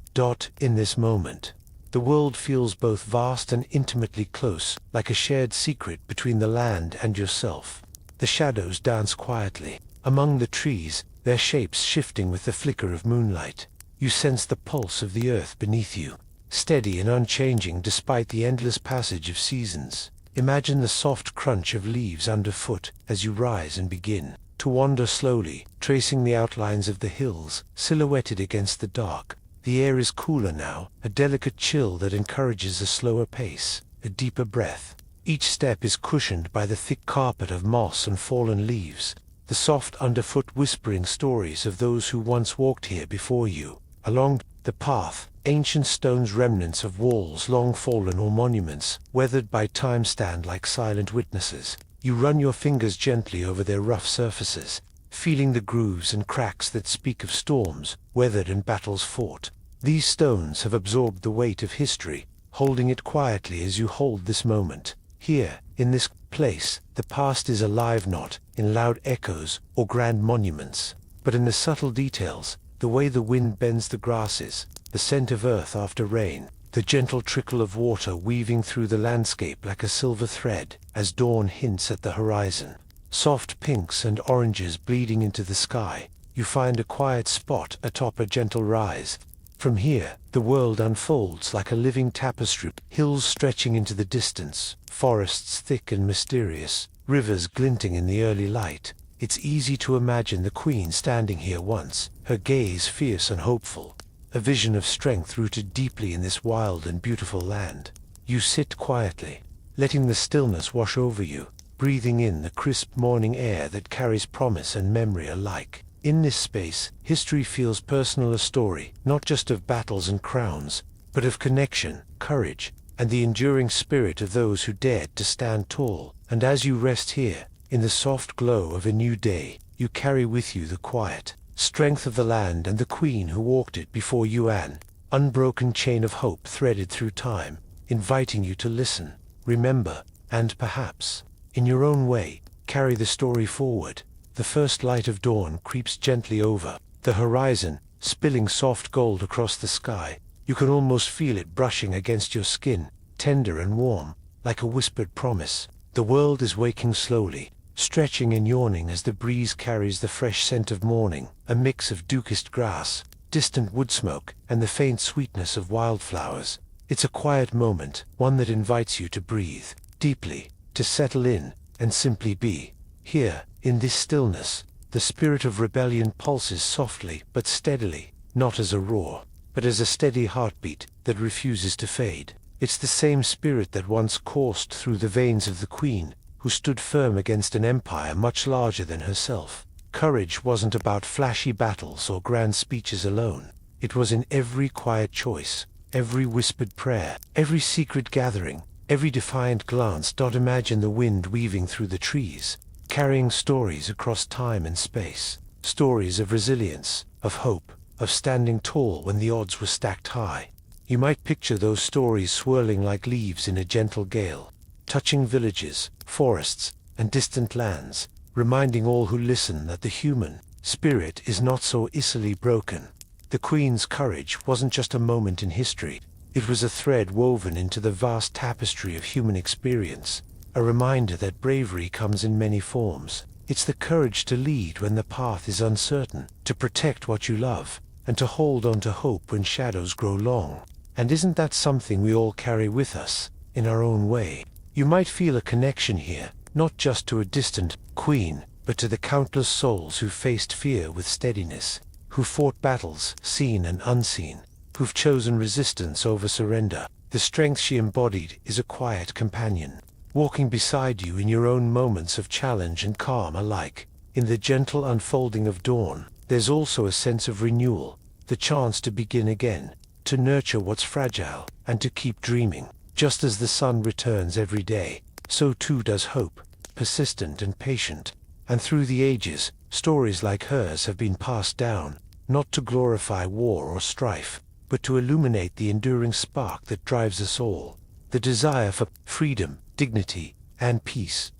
In this moment, the world feels both vast and intimately close, like a shared secret between the land and yourself. The shadows dance quietly among the trees, their shapes shifting with the flicker of moonlight. You sense the pulse of the earth beneath you, steady and unchanging despite the endless passage of seasons. Imagine the soft crunch of leaves underfoot as you rise and begin to wander slowly, tracing the outlines of the hills, silhouetted against the dark. The air is cooler now, a delicate chill that encourages a slower pace, a deeper breath. Each step is cushioned by the thick carpet of moss and fallen leaves, the soft underfoot whispering stories of those who once walked here before you. Along the path, ancient stones, remnants of walls long fallen or monuments, weathered by time, stand like silent witnesses. You run your fingers gently over their rough surfaces, feeling the grooves and cracks that speak of storms weathered and battles fought. These stones have absorbed the weight of history, holding it quietly as you hold this moment. Here, in this place, the past is alive, not in loud echoes or grand monuments, but in the subtle details, the way the wind bends the grasses, the scent of earth after rain, the gentle trickle of water weaving through the landscape like a silver thread as dawn hints at the horizon. Soft pinks and oranges bleeding into the sky. You find a quiet spot atop a gentle rise. From here, the world unfolds like a living tapestry, hills stretching into the distance, forests thick and mysterious, rivers glinting in the early light. It's easy to imagine the Queen standing here once, her gaze fierce and hopeful, a vision of strength rooted deeply in this wild and beautiful land. You sit quietly, letting the stillness wash over you, breathing in the crisp morning air that carries promise and memory alike. In this space, history feels personal, a story, not just of battles and crowns, but of connection, courage, and the enduring spirit of those who dared to stand tall. And as you rest here, in the soft glow of a new day, you carry with you the quiet strength of the land and the Queen who walked it before you, an unbroken chain of hope threaded through time, inviting you to listen, remember, and perhaps, in your own way, carry the story forward. The first light of dawn creeps gently over the horizon, spilling soft gold across the sky. You can almost feel it brushing against your skin, tender and warm, like a whispered promise. The world is waking slowly, stretching and yawning as the breeze carries the fresh scent of morning, a mix of dew-kissed grass, distant wood smoke, and the faint sweetness of wildflowers. It's a quiet moment, one that invites you to breathe deeply, to settle in, and simply be. Here, in this stillness, the spirit of rebellion pulses softly but steadily, not as a roar, but as a steady heartbeat that refuses to fade. It's the same spirit that once coursed through the veins of the Queen, who stood firm against an empire much larger than herself. Courage wasn't about flashy battles or grand speeches alone. It was in every quiet choice, every whispered prayer, every secret gathering, every defiant glance. Imagine the wind weaving through the trees, carrying stories across time and space, stories of resilience, of hope, of standing tall when the odds were stacked high. You might picture those stories swirling like leaves in a gentle gale, touching villages, forests, and distant lands, reminding all who listen that the human spirit is not so easily broken. The Queen's courage wasn't just a moment in history, it was a thread woven into the vast tapestry of human experience, a reminder that bravery comes in many forms. It's the courage to lead when the path is uncertain, to protect what you love, and to hold on to hope when shadows grow long. And isn't that something we all carry with us, in our own way? You might feel a connection here, not just to a distant queen, but to the countless souls who faced fear with steadiness, who fought battles, seen and unseen, who've chosen resistance over surrender. The strength she embodied is a quiet companion, walking beside you in your own moments of challenge and calm alike. In the gentle unfolding of dawn, there's also a sense of renewal, the chance to begin again, to nurture what's fragile, and to keep dreaming. Just as the sun returns every day, so too does hope, persistent and patient. And through the ages, stories like hers have been passed down, not to glorify war or strife, but to illuminate the enduring spark that drives us all, the desire for freedom, dignity, and peace.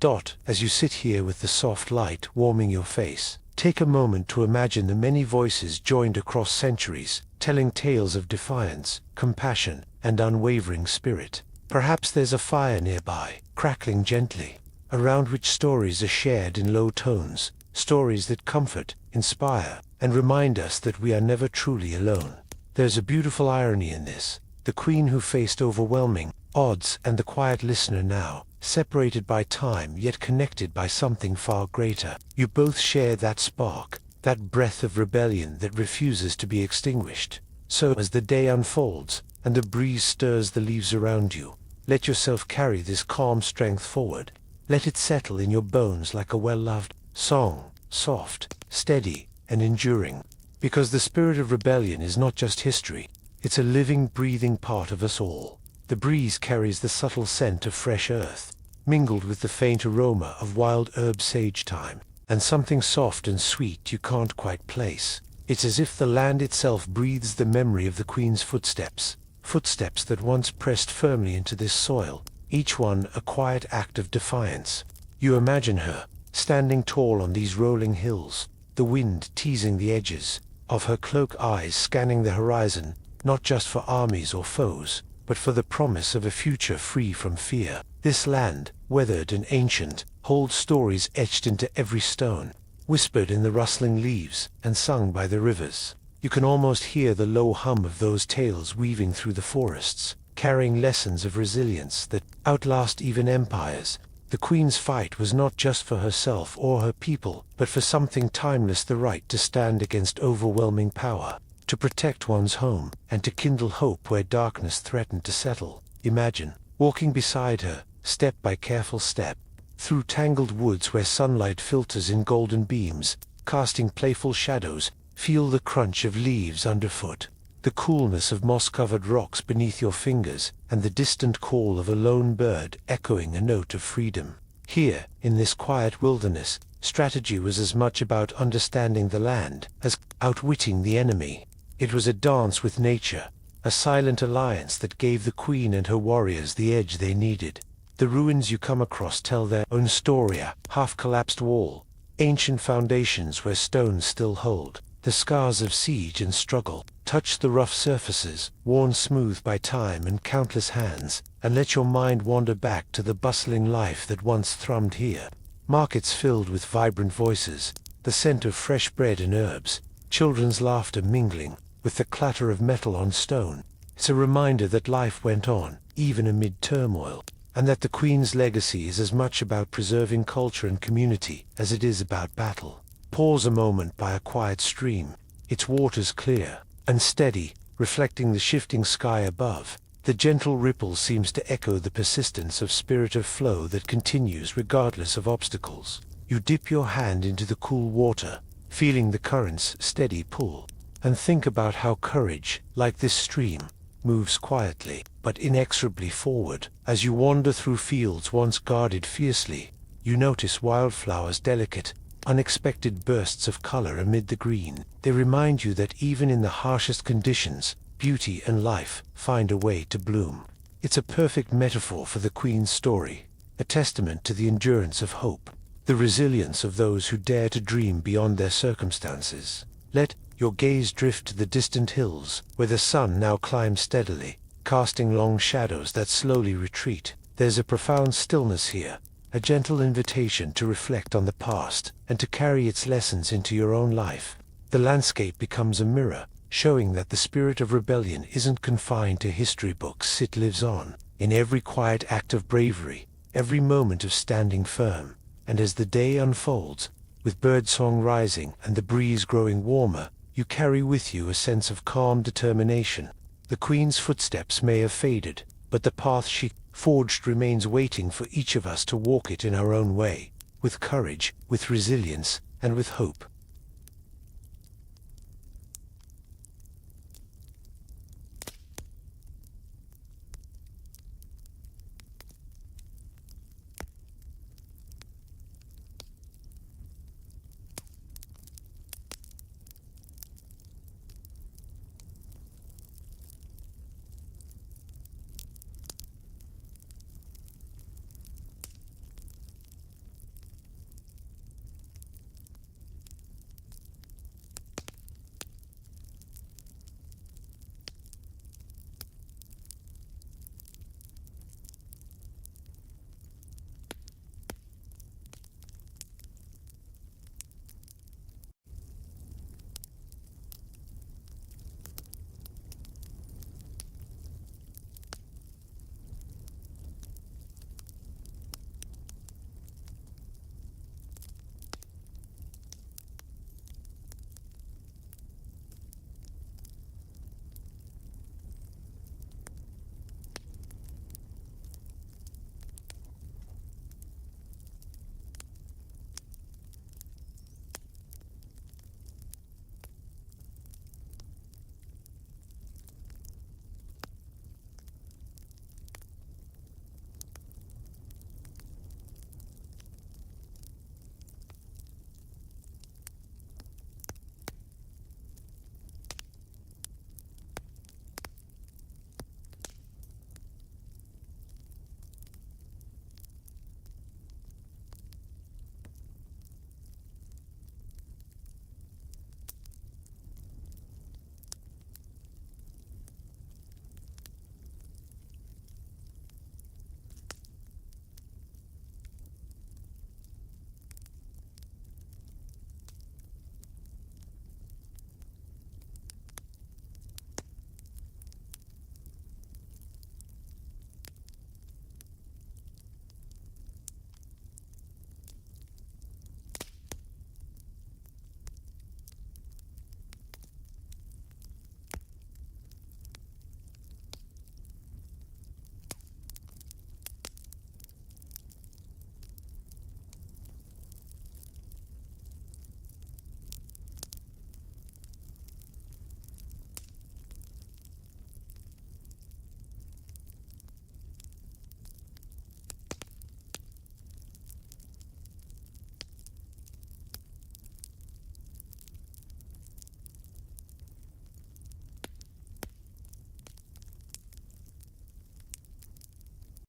As you sit here with the soft light warming your face, take a moment to imagine the many voices joined across centuries, telling tales of defiance, compassion, and unwavering spirit. Perhaps there's a fire nearby, crackling gently, around which stories are shared in low tones, stories that comfort, inspire, and remind us that we are never truly alone. There's a beautiful irony in this, the Queen who faced overwhelming odds and the quiet listener now, separated by time yet connected by something far greater. You both share that spark, that breath of rebellion that refuses to be extinguished. So as the day unfolds, and the breeze stirs the leaves around you, let yourself carry this calm strength forward. Let it settle in your bones like a well-loved song, soft, steady, and enduring. Because the spirit of rebellion is not just history, it's a living, breathing part of us all. The breeze carries the subtle scent of fresh earth, mingled with the faint aroma of wild herb sage thyme, and something soft and sweet you can't quite place. It's as if the land itself breathes the memory of the Queen's footsteps, footsteps that once pressed firmly into this soil, each one a quiet act of defiance. You imagine her, standing tall on these rolling hills, the wind teasing the edges of her cloak, eyes scanning the horizon, not just for armies or foes, but for the promise of a future free from fear. This land, weathered and ancient, holds stories etched into every stone, whispered in the rustling leaves, and sung by the rivers. You can almost hear the low hum of those tales weaving through the forests, carrying lessons of resilience that outlast even empires. The Queen's fight was not just for herself or her people, but for something timeless: the right to stand against overwhelming power, to protect one's home, and to kindle hope where darkness threatened to settle. Imagine walking beside her, step by careful step, through tangled woods where sunlight filters in golden beams, casting playful shadows. Feel the crunch of leaves underfoot, the coolness of moss-covered rocks beneath your fingers, and the distant call of a lone bird echoing a note of freedom. Here, in this quiet wilderness, strategy was as much about understanding the land as outwitting the enemy. It was a dance with nature, a silent alliance that gave the Queen and her warriors the edge they needed. The ruins you come across tell their own story: a half-collapsed wall, ancient foundations where stones still hold. The scars of siege and struggle. Touch the rough surfaces, worn smooth by time and countless hands, and let your mind wander back to the bustling life that once thrummed here. Markets filled with vibrant voices, the scent of fresh bread and herbs, children's laughter mingling with the clatter of metal on stone. It's a reminder that life went on, even amid turmoil, and that the Queen's legacy is as much about preserving culture and community as it is about battle. Pause a moment by a quiet stream, its waters clear and steady, reflecting the shifting sky above. The gentle ripple seems to echo the persistence of spirit of flow that continues regardless of obstacles. You dip your hand into the cool water, feeling the current's steady pull, and think about how courage, like this stream, moves quietly but inexorably forward. As you wander through fields once guarded fiercely, you notice wildflowers, delicate, unexpected bursts of color amid the green. They remind you that even in the harshest conditions, beauty and life find a way to bloom. It's a perfect metaphor for the Queen's story, a testament to the endurance of hope, the resilience of those who dare to dream beyond their circumstances. Let your gaze drift to the distant hills, where the sun now climbs steadily, casting long shadows that slowly retreat. There's a profound stillness here, a gentle invitation to reflect on the past and to carry its lessons into your own life. The landscape becomes a mirror, showing that the spirit of rebellion isn't confined to history books. It lives on, in every quiet act of bravery, every moment of standing firm. And as the day unfolds, with birdsong rising and the breeze growing warmer, you carry with you a sense of calm determination. The Queen's footsteps may have faded, but the path she forged remains waiting for each of us to walk it in our own way, with courage, with resilience, and with hope.